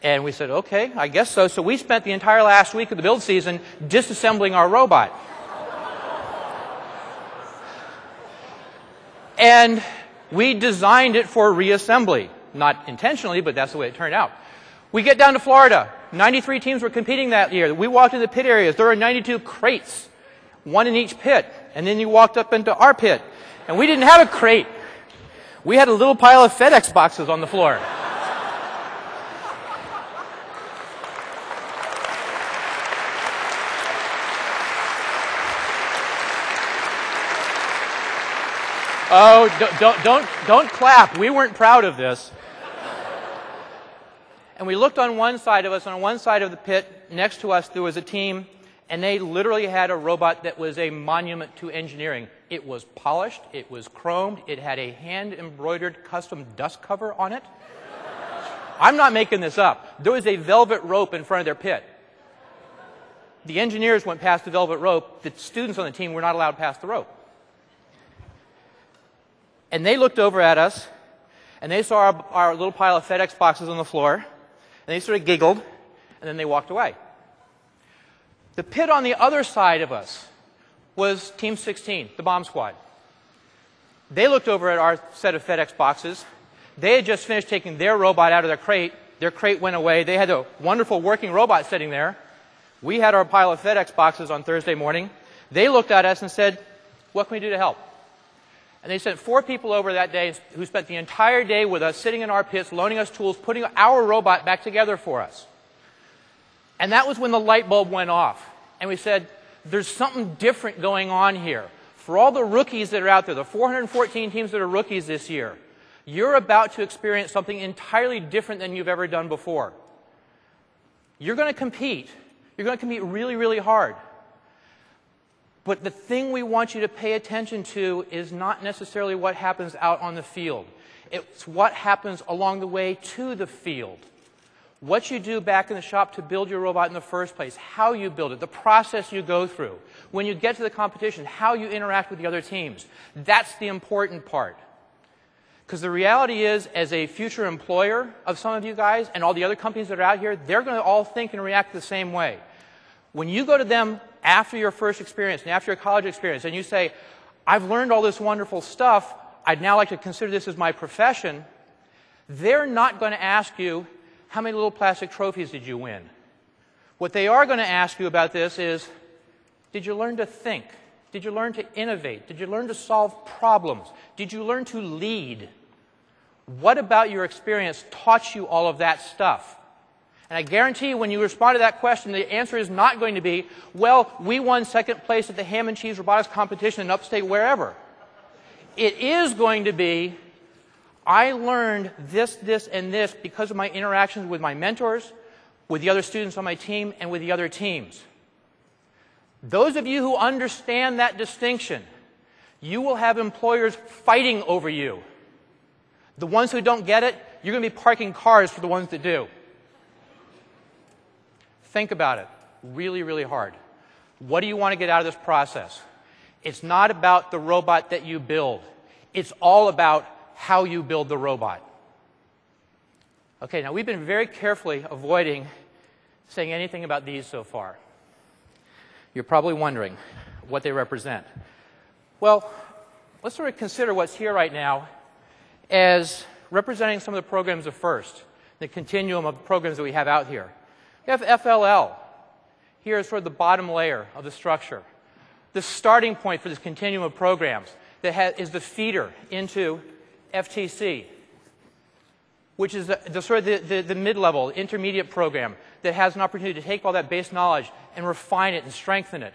T: And we said, okay, I guess so. So we spent the entire last week of the build season disassembling our robot. And we designed it for reassembly. Not intentionally, but that's the way it turned out. We get down to Florida. 93 teams were competing that year. We walked into the pit areas. There were 92 crates, one in each pit. And then you walked up into our pit. And we didn't have a crate. We had a little pile of FedEx boxes on the floor. Oh, don't clap. We weren't proud of this. And we looked on one side of us, and on one side of the pit, next to us, there was a team, and they literally had a robot that was a monument to engineering. It was polished, it was chromed, it had a hand-embroidered custom dust cover on it. I'm not making this up. There was a velvet rope in front of their pit. The engineers went past the velvet rope. The students on the team were not allowed past the rope. And they looked over at us, and they saw our little pile of FedEx boxes on the floor, and they sort of giggled, and then they walked away. The pit on the other side of us was Team 16, the bomb squad. They looked over at our set of FedEx boxes. They had just finished taking their robot out of their crate. Their crate went away. They had a wonderful working robot sitting there. We had our pile of FedEx boxes on Thursday morning. They looked at us and said, what can we do to help? And they sent 4 people over that day who spent the entire day with us, sitting in our pits, loaning us tools, putting our robot back together for us. And that was when the light bulb went off. And we said, there's something different going on here. For all the rookies that are out there, the 414 teams that are rookies this year, you're about to experience something entirely different than you've ever done before. You're going to compete. You're going to compete really, really hard. But the thing we want you to pay attention to is not necessarily what happens out on the field. It's what happens along the way to the field. What you do back in the shop to build your robot in the first place, how you build it, the process you go through. When you get to the competition, how you interact with the other teams. That's the important part. Because the reality is, as a future employer of some of you guys and all the other companies that are out here, they're going to all think and react the same way. When you go to them after your first experience and after your college experience and you say, I've learned all this wonderful stuff, I'd now like to consider this as my profession, they're not going to ask you, how many little plastic trophies did you win? What they are going to ask you about this is, did you learn to think? Did you learn to innovate? Did you learn to solve problems? Did you learn to lead? What about your experience taught you all of that stuff? And I guarantee you when you respond to that question, the answer is not going to be, well, we won second place at the ham and cheese robotics competition in upstate wherever. It is going to be, I learned this, this, and this because of my interactions with my mentors, with the other students on my team, and with the other teams. Those of you who understand that distinction, you will have employers fighting over you. The ones who don't get it, you're going to be parking cars for the ones that do. Think about it really, really hard. What do you want to get out of this process? It's not about the robot that you build. It's all about how you build the robot. Okay, now we've been very carefully avoiding saying anything about these so far. You're probably wondering what they represent. Well, let's sort of consider what's here right now as representing some of the programs of FIRST, the continuum of programs that we have out here. We have FLL. Here is sort of the bottom layer of the structure. The starting point for this continuum of programs that is the feeder into FTC, which is the mid-level, intermediate program that has an opportunity to take all that base knowledge and refine it and strengthen it.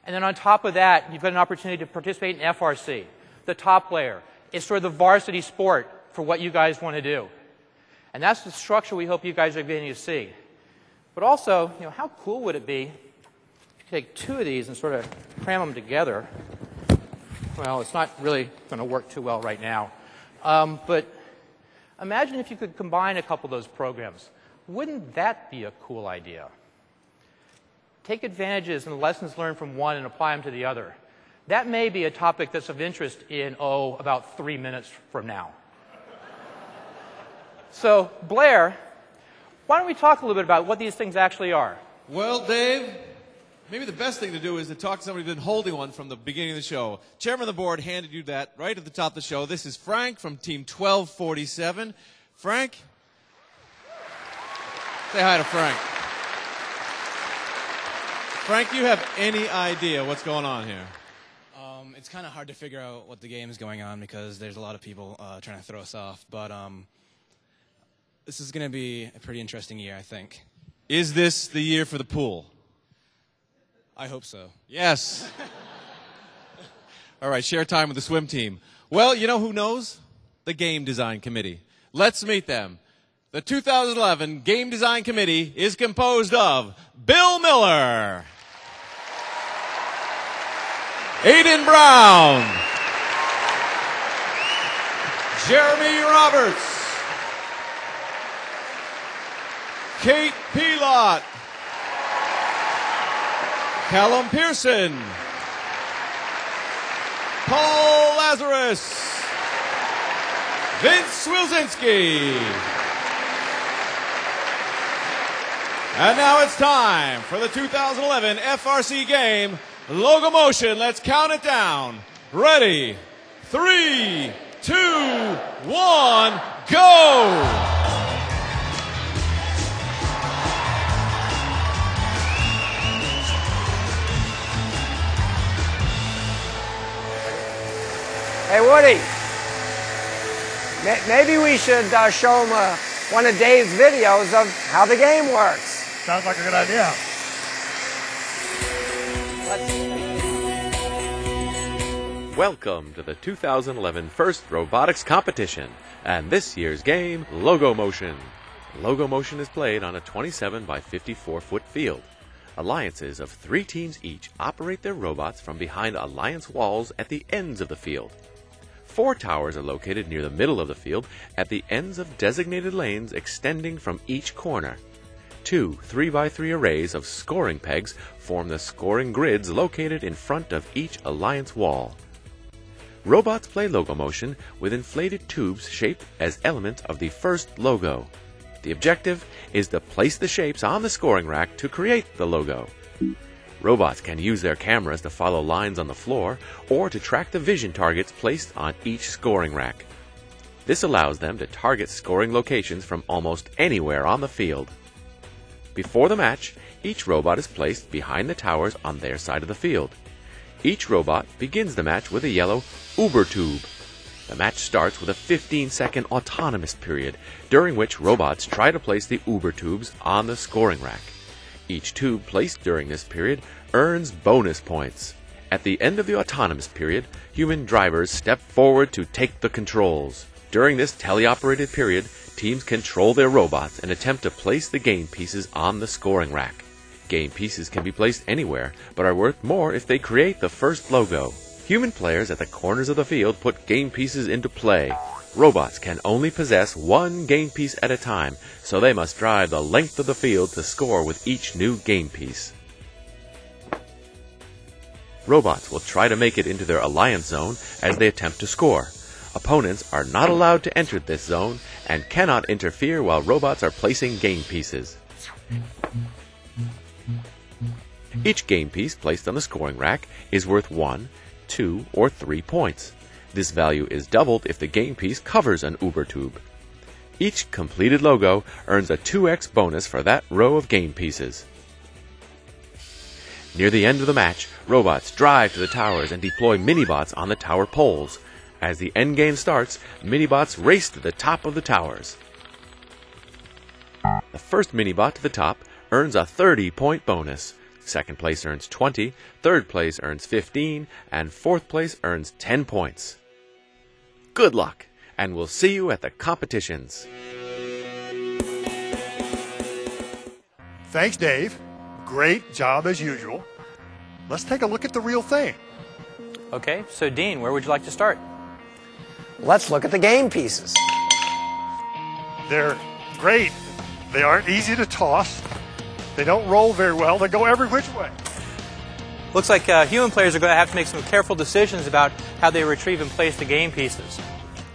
T: And then on top of that, you've got an opportunity to participate in FRC. The top layer is sort of the varsity sport for what you guys want to do. And that's the structure we hope you guys are beginning to see. But also, how cool would it be take two of these and sort of cram them together. Well, it's not really going to work too well right now. But imagine if you could combine a couple of those programs. Wouldn't that be a cool idea? Take advantages and lessons learned from one and apply them to the other. That may be a topic that's of interest in, about 3 minutes from now. So, Blair, why don't we talk a little bit about what these things actually are?
A: Well, Dave, maybe the best thing to do is to talk to somebody who's been holding one from the beginning of the show. Chairman of the board handed you that right at the top of the show. This is Frank from Team 1247. Frank? Say hi to Frank. Frank, you have any idea what's going on here?
U: It's kind of hard to figure out what the game is going on because there's a lot of people trying to throw us off. But this is going to be a pretty interesting year, I think.
A: Is this the year for the pool?
U: I hope so.
A: Yes. All right, share time with the swim team. Well, you know who knows? The Game Design Committee. Let's meet them. The 2011 Game Design Committee is composed of Bill Miller, Aiden Brown, Jeremy Roberts, Kate Pelot, Callum Pearson, Paul Lazarus, Vince Wilczynski. And now it's time for the 2011 FRC game, Logo Motion. Let's count it down. Ready? 3, 2, 1, go!
I: Hey, Woody, maybe we should show them one of Dave's videos of how the game works.
Q: Sounds like a good idea.
V: Welcome to the 2011 First Robotics Competition and this year's game, Logo Motion. Logo Motion is played on a 27 by 54 foot field. Alliances of 3 teams each operate their robots from behind alliance walls at the ends of the field. 4 towers are located near the middle of the field at the ends of designated lanes extending from each corner. 2 3x3 arrays of scoring pegs form the scoring grids located in front of each alliance wall. Robots play Logo Motion with inflated tubes shaped as elements of the first logo. The objective is to place the shapes on the scoring rack to create the logo. Robots can use their cameras to follow lines on the floor or to track the vision targets placed on each scoring rack. This allows them to target scoring locations from almost anywhere on the field. Before the match, each robot is placed behind the towers on their side of the field. Each robot begins the match with a yellow Uber tube. The match starts with a 15-second autonomous period, during which robots try to place the Uber tubes on the scoring rack. Each tube placed during this period earns bonus points. At the end of the autonomous period, human drivers step forward to take the controls. During this teleoperated period, teams control their robots and attempt to place the game pieces on the scoring rack. Game pieces can be placed anywhere, but are worth more if they create the first logo. Human players at the corners of the field put game pieces into play. Robots can only possess 1 game piece at a time, so they must drive the length of the field to score with each new game piece. Robots will try to make it into their alliance zone as they attempt to score. Opponents are not allowed to enter this zone and cannot interfere while robots are placing game pieces. Each game piece placed on the scoring rack is worth 1, 2, or 3 points. This value is doubled if the game piece covers an Uber tube. Each completed logo earns a 2x bonus for that row of game pieces. Near the end of the match, robots drive to the towers and deploy minibots on the tower poles. As the endgame starts, minibots race to the top of the towers. The first minibot to the top earns a 30-point bonus. Second place earns 20, third place earns 15, and fourth place earns 10 points. Good luck, and we'll see you at the competitions.
Q: Thanks, Dave. Great job as usual. let's take a look at the real thing.
T: Okay, so Dean, where would you like to start?
N: Let's look at the game pieces.
Q: They're great. They aren't easy to toss. They don't roll very well. They go every which way.
T: Looks like human players are going to have to make some careful decisions about how they retrieve and place the game pieces.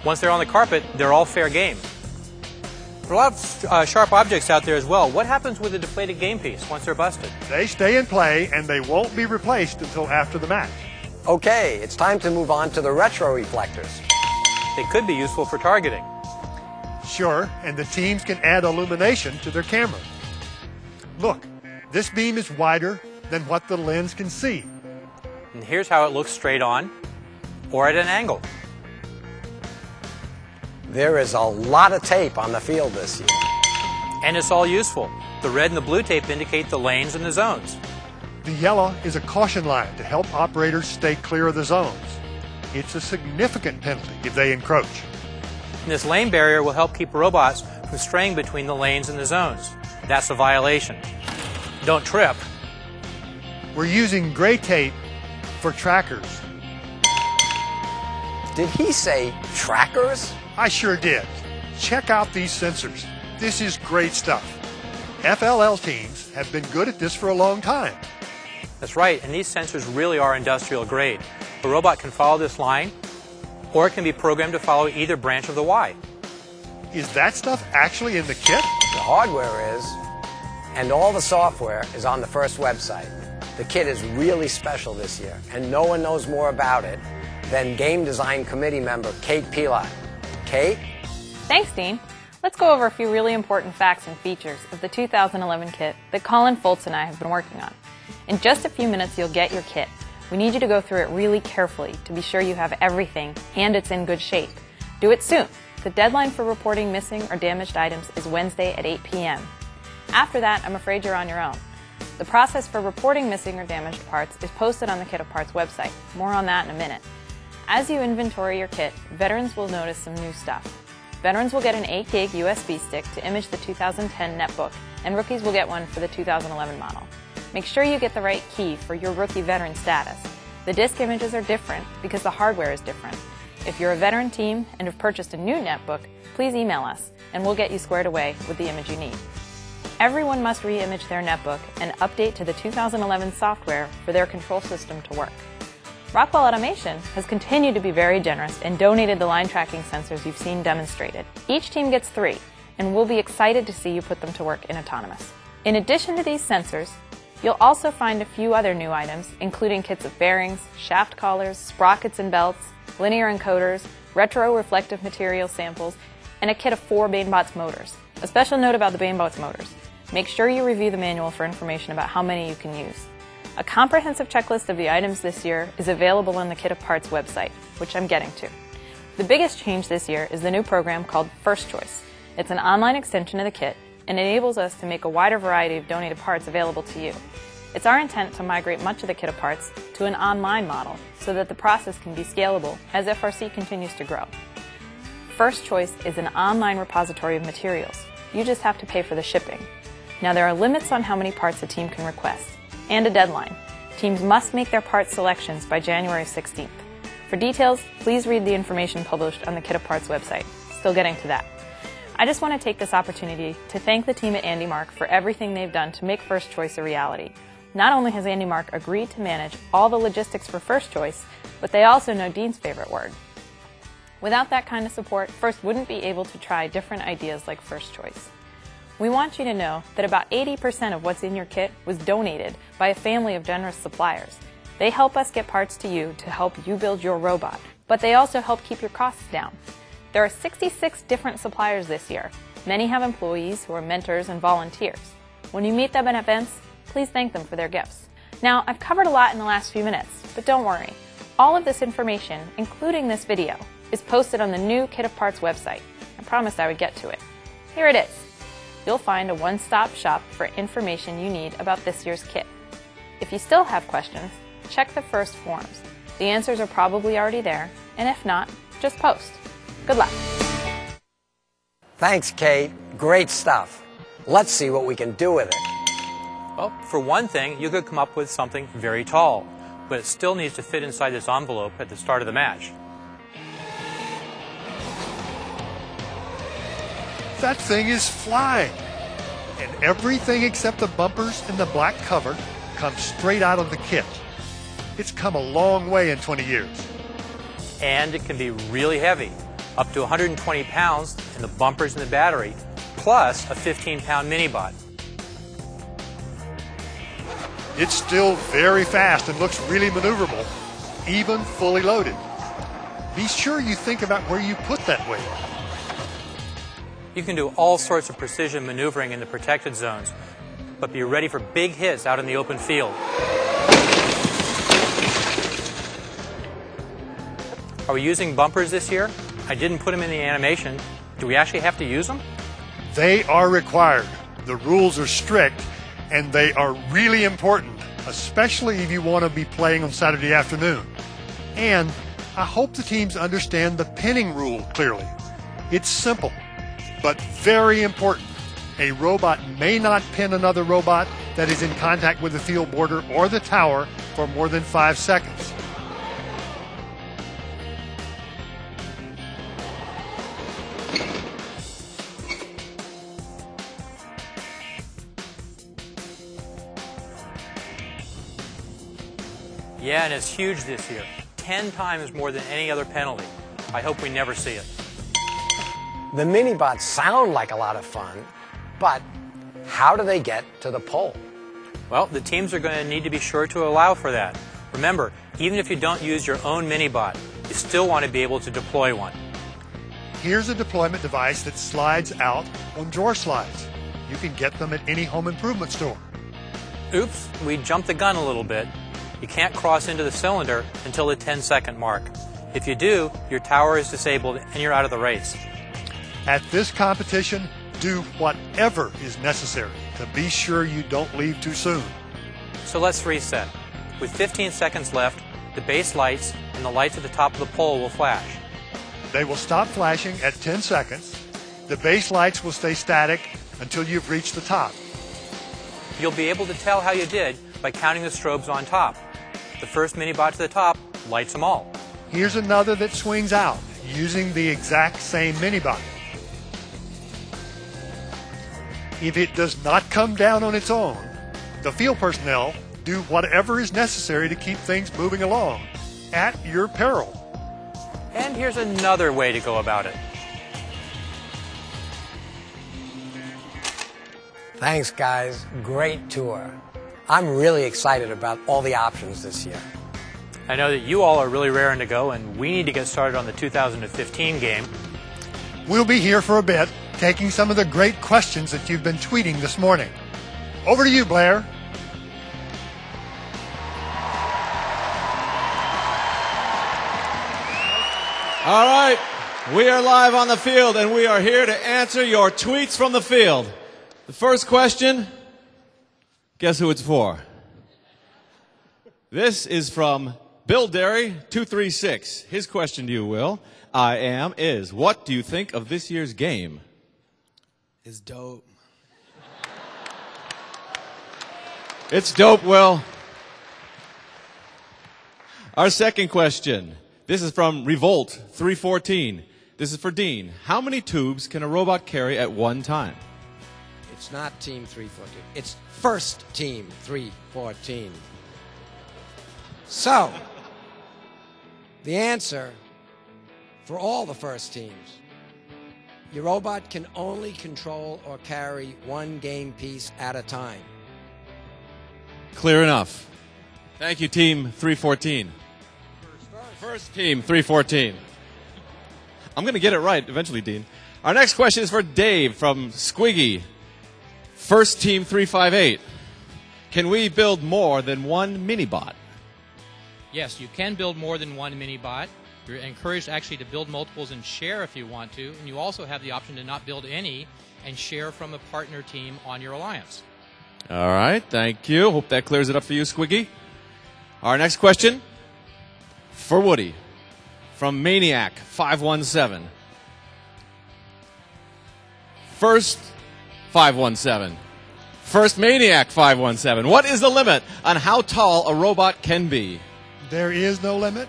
T: Once they're on the carpet, they're all fair game. There are a lot of sharp objects out there as well. What happens with a deflated game piece once they're busted?
Q: They stay in play, and they won't be replaced until after the match.
N: Okay, it's time to move on to the retro reflectors.
T: They could be useful for targeting.
Q: Sure, and the teams can add illumination to their camera. Look, this beam is wider than what the lens can see.
T: And here's how it looks straight on or at an angle.
N: There is a lot of tape on the field this year.
T: And it's all useful. The red and the blue tape indicate the lanes and the zones.
Q: The yellow is a caution line to help operators stay clear of the zones. It's a significant penalty if they encroach.
T: And this lane barrier will help keep robots from straying between the lanes and the zones. That's a violation. Don't trip.
Q: We're using gray tape for trackers.
N: Did he say trackers?
Q: I sure did. Check out these sensors. This is great stuff. FLL teams have been good at this for a long time.
T: That's right, and these sensors really are industrial grade. The robot can follow this line, or it can be programmed to follow either branch of the Y.
Q: Is that stuff actually in the kit?
N: The hardware is, and all the software is on the FIRST website. The kit is really special this year, and no one knows more about it than Game Design Committee member Kate Pelot. Kate?
D: Thanks, Dean. Let's go over a few really important facts and features of the 2011 kit that Colin Foltz and I have been working on. In just a few minutes, you'll get your kit. We need you to go through it really carefully to be sure you have everything and it's in good shape. Do it soon. The deadline for reporting missing or damaged items is Wednesday at 8 p.m. After that, I'm afraid you're on your own. The process for reporting missing or damaged parts is posted on the Kit of Parts website. More on that in a minute. As you inventory your kit, veterans will notice some new stuff. Veterans will get an 8 gig USB stick to image the 2010 netbook, and rookies will get one for the 2011 model. Make sure you get the right key for your rookie veteran status. The disk images are different because the hardware is different. If you're a veteran team and have purchased a new netbook, please email us and we'll get you squared away with the image you need. Everyone must re-image their netbook and update to the 2011 software for their control system to work. Rockwell Automation has continued to be very generous and donated the line tracking sensors you've seen demonstrated. Each team gets 3, and we'll be excited to see you put them to work in autonomous. In addition to these sensors, you'll also find a few other new items, including kits of bearings, shaft collars, sprockets and belts, linear encoders, retro reflective material samples, and a kit of 4 BaneBots motors. A special note about the BaneBots motors. Make sure you review the manual for information about how many you can use. A comprehensive checklist of the items this year is available on the Kit of Parts website, which I'm getting to. The biggest change this year is the new program called First Choice. It's an online extension of the kit and enables us to make a wider variety of donated parts available to you. It's our intent to migrate much of the Kit of Parts to an online model so that the process can be scalable as FRC continues to grow. First Choice is an online repository of materials. You just have to pay for the shipping. Now there are limits on how many parts a team can request, and a deadline. Teams must make their part selections by January 16th. For details, please read the information published on the Kit of Parts website. Still getting to that. I just want to take this opportunity to thank the team at Andy Mark for everything they've done to make First Choice a reality. Not only has Andy Mark agreed to manage all the logistics for First Choice, but they also know Dean's favorite word. Without that kind of support, First wouldn't be able to try different ideas like First Choice. We want you to know that about 80% of what's in your kit was donated by a family of generous suppliers. They help us get parts to you to help you build your robot, but they also help keep your costs down. There are 66 different suppliers this year. Many have employees who are mentors and volunteers. When you meet them at events, please thank them for their gifts. Now, I've covered a lot in the last few minutes, but don't worry. All of this information, including this video, is posted on the new Kit of Parts website. I promised I would get to it. Here it is. You'll find a one-stop shop for information you need about this year's kit. If you still have questions, check the First forums. The answers are probably already there, and if not, just post. Good luck.
N: Thanks, Kate. Great stuff. Let's see what we can do with it.
T: Well, for one thing, you could come up with something very tall. but it still needs to fit inside this envelope at the start of the match.
Q: That thing is flying. And everything except the bumpers and the black cover comes straight out of the kit. It's come a long way in 20 years.
T: And it can be really heavy, up to 120 pounds in the bumpers and the battery, plus a 15-pound mini-bot.
Q: It's still very fast and looks really maneuverable, even fully loaded. Be sure you think about where you put that weight.
T: You can do all sorts of precision maneuvering in the protected zones, but be ready for big hits out in the open field. Are we using bumpers this year? I didn't put them in the animation. Do we actually have to use them?
Q: They are required. The rules are strict, and they are really important, especially if you want to be playing on Saturday afternoon. And I hope the teams understand the pinning rule clearly. It's simple, but very important. A robot may not pin another robot that is in contact with the field border or the tower for more than 5 seconds.
T: Yeah, and it's huge this year. 10 times more than any other penalty. I hope we never see it.
N: The mini-bots sound like a lot of fun, but how do they get to the pole?
T: Well, the teams are going to need to be sure to allow for that. Remember, even if you don't use your own mini-bot, you still want to be able to deploy one.
Q: Here's a deployment device that slides out on drawer slides. You can get them at any home improvement store.
T: Oops, we jumped the gun a little bit. You can't cross into the cylinder until the 10-second mark. If you do, your tower is disabled and you're out of the race.
Q: At this competition, do whatever is necessary to be sure you don't leave too soon.
T: So let's reset. With 15 seconds left, the base lights and the lights at the top of the pole will flash.
Q: They will stop flashing at 10 seconds. The base lights will stay static until you've reached the top.
T: You'll be able to tell how you did by counting the strobes on top. The first mini-bot to the top lights them all.
Q: Here's another that swings out using the exact same mini-bot. If it does not come down on its own, the field personnel do whatever is necessary to keep things moving along at your peril.
T: And here's another way to go about it.
N: Thanks, guys. Great tour. I'm really excited about all the options this year.
T: I know that you all are really raring to go, and we need to get started on the 2015 game.
Q: We'll be here for a bit, taking some of the great questions that you've been tweeting this morning. Over to you, Blair.
A: All right, we are live on the field, and we are here to answer your tweets from the field. The first question, guess who it's for? This is from Bill Derry, 236. His question to you, Will, is, what do you think of this year's game?
M: It's dope.
A: It's dope, Will. Our second question. This is from Revolt 314. This is for Dean. How many tubes can a robot carry at one time?
N: It's not Team 314. It's First Team 314. So, the answer for all the first teams, your robot can only control or carry one game piece at a time.
A: Clear enough. Thank you, Team 314. First Team 314. I'm going to get it right eventually, Dean. Our next question is for Dave from Squiggy. First Team 358. Can we build more than one mini-bot?
E: Yes, you can build more than one mini-bot. You're encouraged actually to build multiples and share if you want to. And you also have the option to not build any and share from a partner team on your alliance.
A: All right, thank you. Hope that clears it up for you, Squiggy. Our next question for Woody from Maniac 517. First 517. First Maniac 517. What is the limit on how tall a robot can be?
Q: There is no limit,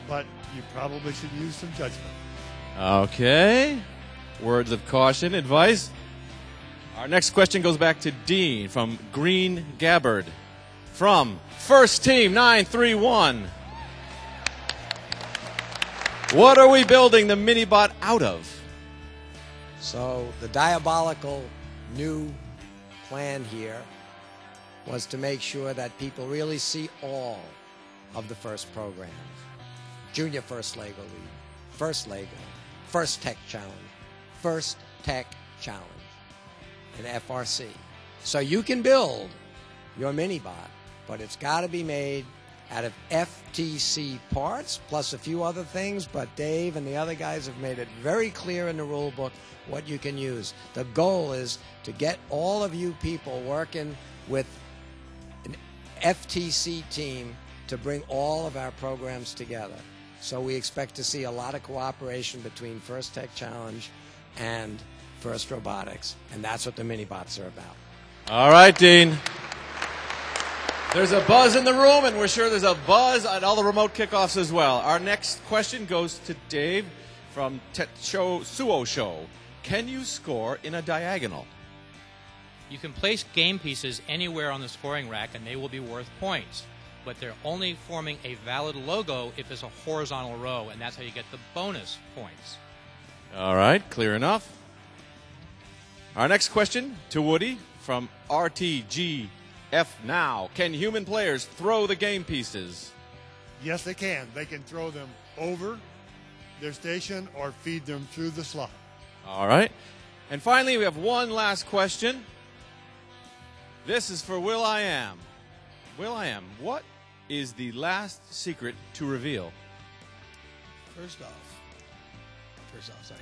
Q: but you probably should use some judgment.
A: Okay. Words of caution, advice. Our next question goes back to Dean from Green Gabbard. From First Team 931. What are we building the Minibot out of?
F: So the diabolical new plan here was to make sure that people really see all of the FIRST programs. Junior First Lego League, First Lego, First Tech Challenge, First Tech Challenge, and FRC. So you can build your Minibot, but it's got to be made out of FTC parts, plus a few other things, but Dave and the other guys have made it very clear in the rule book what you can use. The goal is to get all of you people working with an FTC team to bring all of our programs together. So we expect to see a lot of cooperation between First Tech Challenge and First Robotics, and that's what the Minibots are about.
A: All right, Dean. There's a buzz in the room, and we're sure there's a buzz at all the remote kickoffs as well. Our next question goes to Dave from Tetsuo Show. Can you score in a diagonal?
E: You can place game pieces anywhere on the scoring rack, and they will be worth points. But they're only forming a valid logo if it's a horizontal row, and that's how you get the bonus points.
A: All right, clear enough. Our next question to Woody from RTGF Now. Can human players throw the game pieces?
Q: Yes, they can. They can throw them over their station or feed them through the slot.
A: All right. And finally, we have one last question. This is for Will I Am. Will I Am, what is the last secret to reveal?
M: First off, sorry.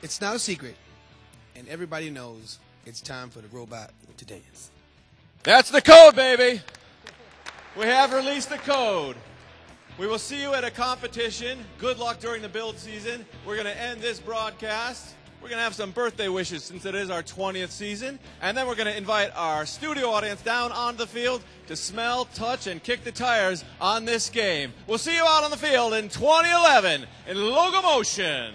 M: It's not a secret, and everybody knows it's time for the robot to dance.
A: That's the code, baby. We have released the code. We will see you at a competition. Good luck during the build season. We're going to end this broadcast. We're going to have some birthday wishes since it is our 20th season. And then we're going to invite our studio audience down onto the field to smell, touch, and kick the tires on this game. We'll see you out on the field in 2011 in Logomotion.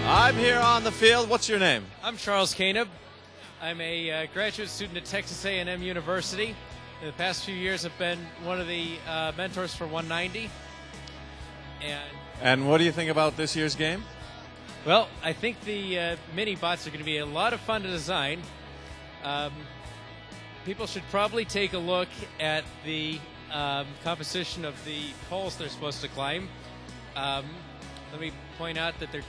A: I'm here on the field. What's your name?
G: I'm Charles Caneb. I'm a graduate student at Texas A&M University. In the past few years, I've been one of the mentors for 190.
A: And what do you think about this year's game?
G: Well, I think the mini bots are going to be a lot of fun to design. People should probably take a look at the composition of the poles they're supposed to climb. Let me point out that they're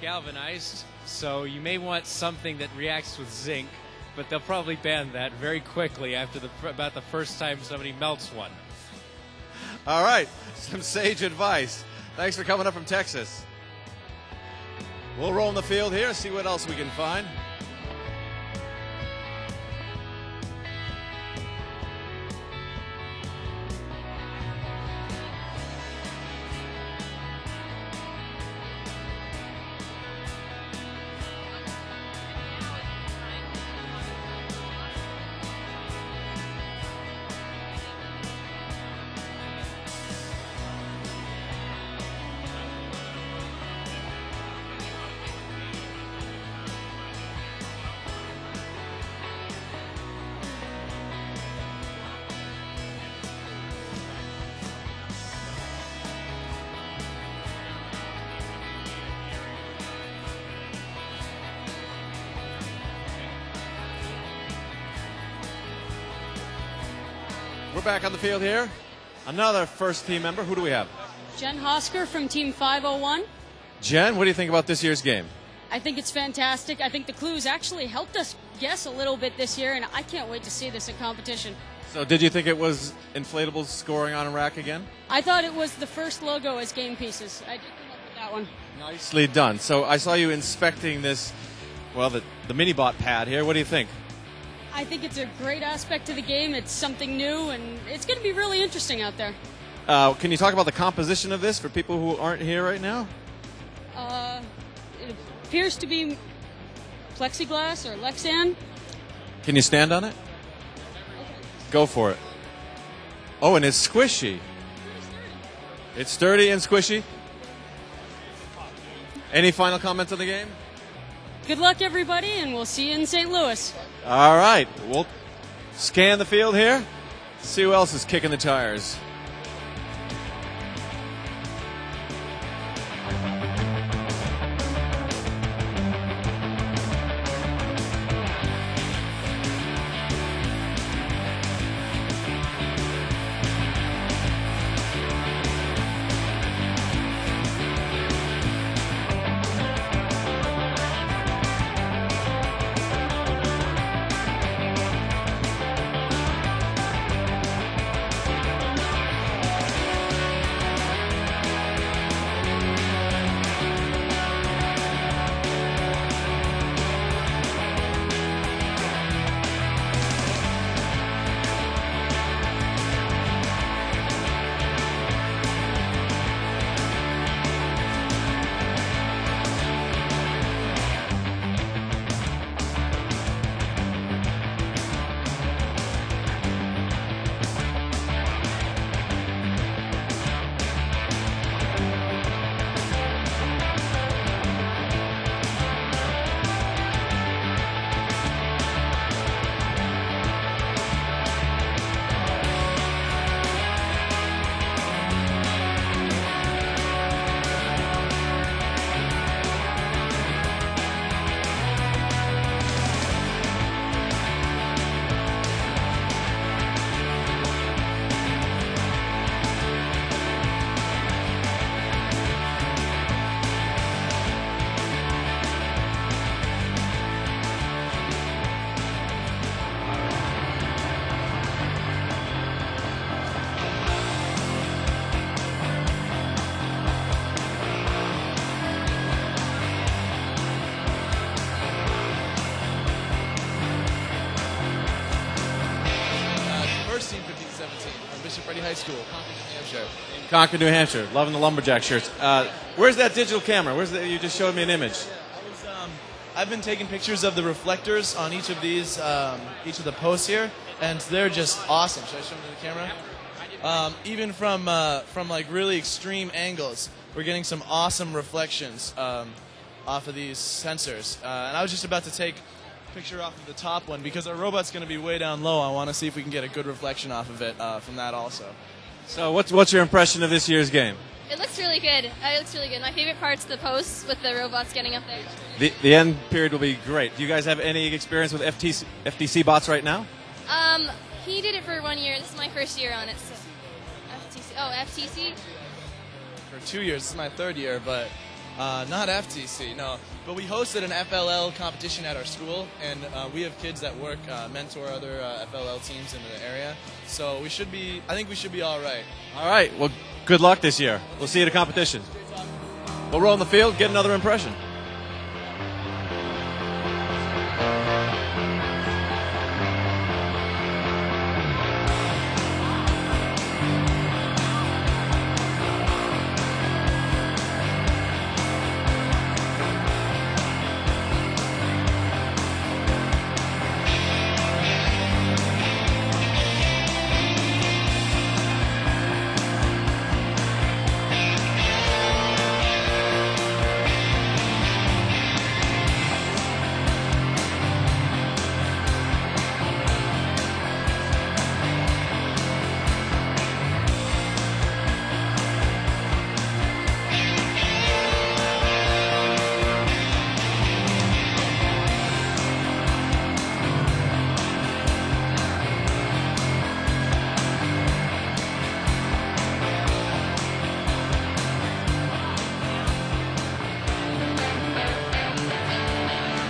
G: galvanized, so you may want something that reacts with zinc, but they'll probably ban that very quickly after about the first time somebody melts one.
A: All right, some sage advice. Thanks for coming up from Texas. We'll roll in the field here, see what else we can find. We're back on the field here. Another first team member. Who do we have?
H: Jen Hosker from Team 501.
A: Jen, what do you think about this year's game?
H: I think it's fantastic. I think the clues actually helped us guess a little bit this year, and I can't wait to see this in competition.
A: So did you think it was inflatables scoring on a rack again?
H: I thought it was the first logo as game pieces. I did come up with that one.
A: Nicely done. So I saw you inspecting this, well, the mini-bot pad here. What do you think?
H: I think it's a great aspect to the game. It's something new, and it's going to be really interesting out there.
A: Can you talk about the composition of this for people who aren't here right now?
H: It appears to be plexiglass or Lexan.
A: Can you stand on it? Go for it. Oh, and it's squishy. It's sturdy and squishy. Any final comments on the game?
H: Good luck, everybody, and we'll see you in St. Louis.
A: All right, we'll scan the field here, see who else is kicking the tires.
W: High School, Concord, New Hampshire.
A: Concord, New Hampshire. Loving the lumberjack shirts. Where's that digital camera? You just showed me an image.
W: I've been taking pictures of the reflectors on each of these, each of the posts here, and they're just awesome. Should I show them to the camera? Even from like really extreme angles, we're getting some awesome reflections. off of these sensors. And I was just about to take a picture off of the top one because our robot's going to be way down low. I want to see if we can get a good reflection off of it from that also.
A: So what's your impression of this year's game?
J: It looks really good. It looks really good. My favorite part's the posts with the robots getting up there.
A: The end period will be great. Do you guys have any experience with FTC bots right now?
J: He did it for 1 year. This is my first year on it. So. FTC. Oh, FTC?
W: For 2 years. This is my third year, but not FTC, no. But we hosted an FLL competition at our school, and we have kids that mentor other FLL teams in the area. So I think we should be all right.
A: All right. Well, good luck this year. We'll see you at a competition. We'll roll in the field, get another impression.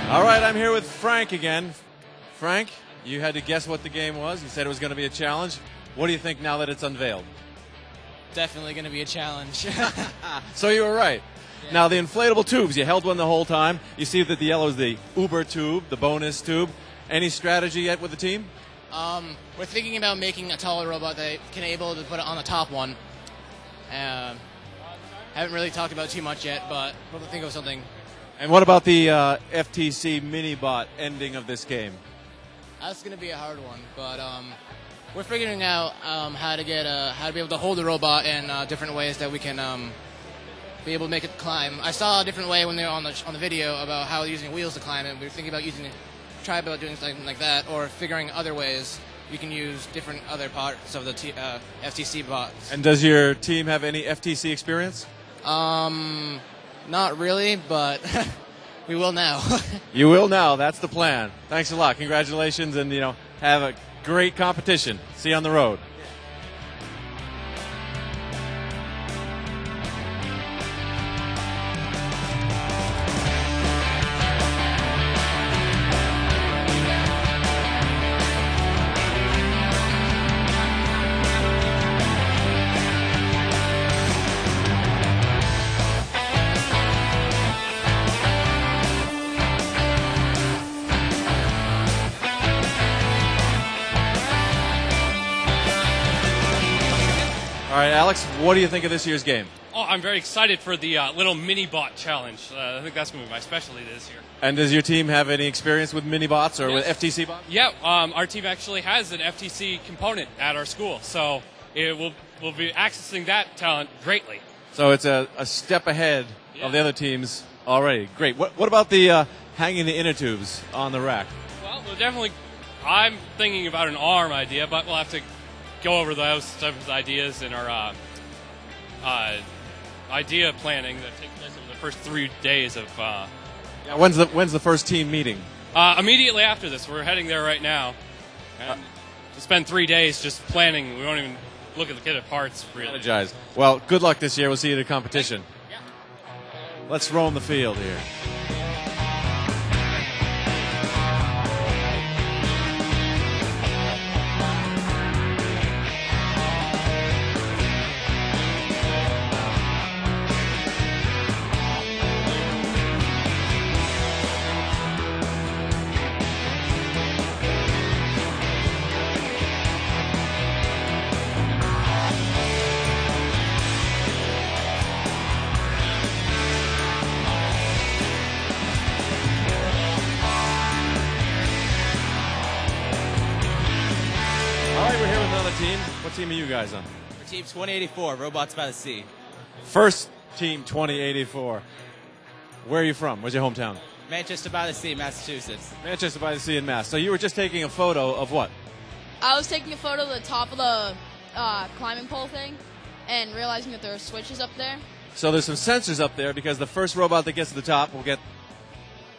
A: All right, I'm here with Frank again. Frank, you had to guess what the game was. You said it was going to be a challenge. What do you think now that it's unveiled?
U: Definitely going to be a challenge.
A: So you were right. Yeah. Now, the inflatable tubes, you held one the whole time. You see that the yellow is the Uber tube, the bonus tube. Any strategy yet with the team?
U: We're thinking about making a taller robot that can able to put it on the top one. Haven't really talked about it too much yet, but we'll think of something.
A: And what about the FTC mini-bot ending of this game?
U: That's going to be a hard one, but we're figuring out how to be able to hold the robot in different ways that we can be able to make it climb. I saw a different way when they were on the video about how using wheels to climb, and we were thinking about doing something like that, or figuring other ways we can use different other parts of the FTC bots.
A: And does your team have any FTC experience?
U: Not really, but we will now.
A: You will now. That's the plan. Thanks a lot. Congratulations, and have a great competition. See you on the road. All right, Alex, what do you think of this year's game?
K: Oh, I'm very excited for the little mini-bot challenge. I think that's going to be my specialty this year.
A: And does your team have any experience with mini-bots or with FTC bots?
K: Yeah, our team actually has an FTC component at our school, so we'll be accessing that talent greatly.
A: So it's a step ahead of the other teams already. Great. What about the hanging the inner tubes on the rack?
K: Well, definitely, I'm thinking about an arm idea, but we'll have to go over those types of ideas in our idea planning that takes place over the first 3 days of.
A: When's the first team meeting?
K: Immediately after this, we're heading there right now. And to spend 3 days just planning. We won't even look at the kit of parts really.
A: Apologize. Well, good luck this year. We'll see you at a competition. Yeah. Let's roam the field here. Team. What team are you guys on?
L: We're Team 2084, Robots by the Sea.
A: First Team 2084. Where are you from? Where's your hometown?
B: Manchester by the Sea, Massachusetts.
A: Manchester by the Sea in Mass. So you were just taking a photo of what?
J: I was taking a photo of the top of the climbing pole thing and realizing that there were switches up there.
A: So there's some sensors up there because the first robot that gets to the top will get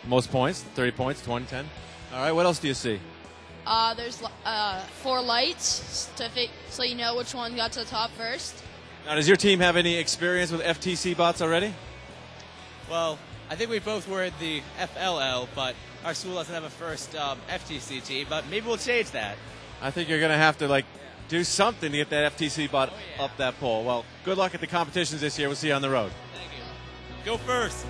A: most points, 30 points, 20, 10. All right, what else do you see?
J: There's 4 lights so you know which one got to the top first.
A: Now, does your team have any experience with FTC bots already?
B: Well, I think we both were at the FLL, but our school doesn't have a first FTC team, but maybe we'll change that.
A: I think you're going to have to do something to get that FTC bot up that pole. Well, good luck at the competitions this year. We'll see you on the road.
B: Thank you. Go first.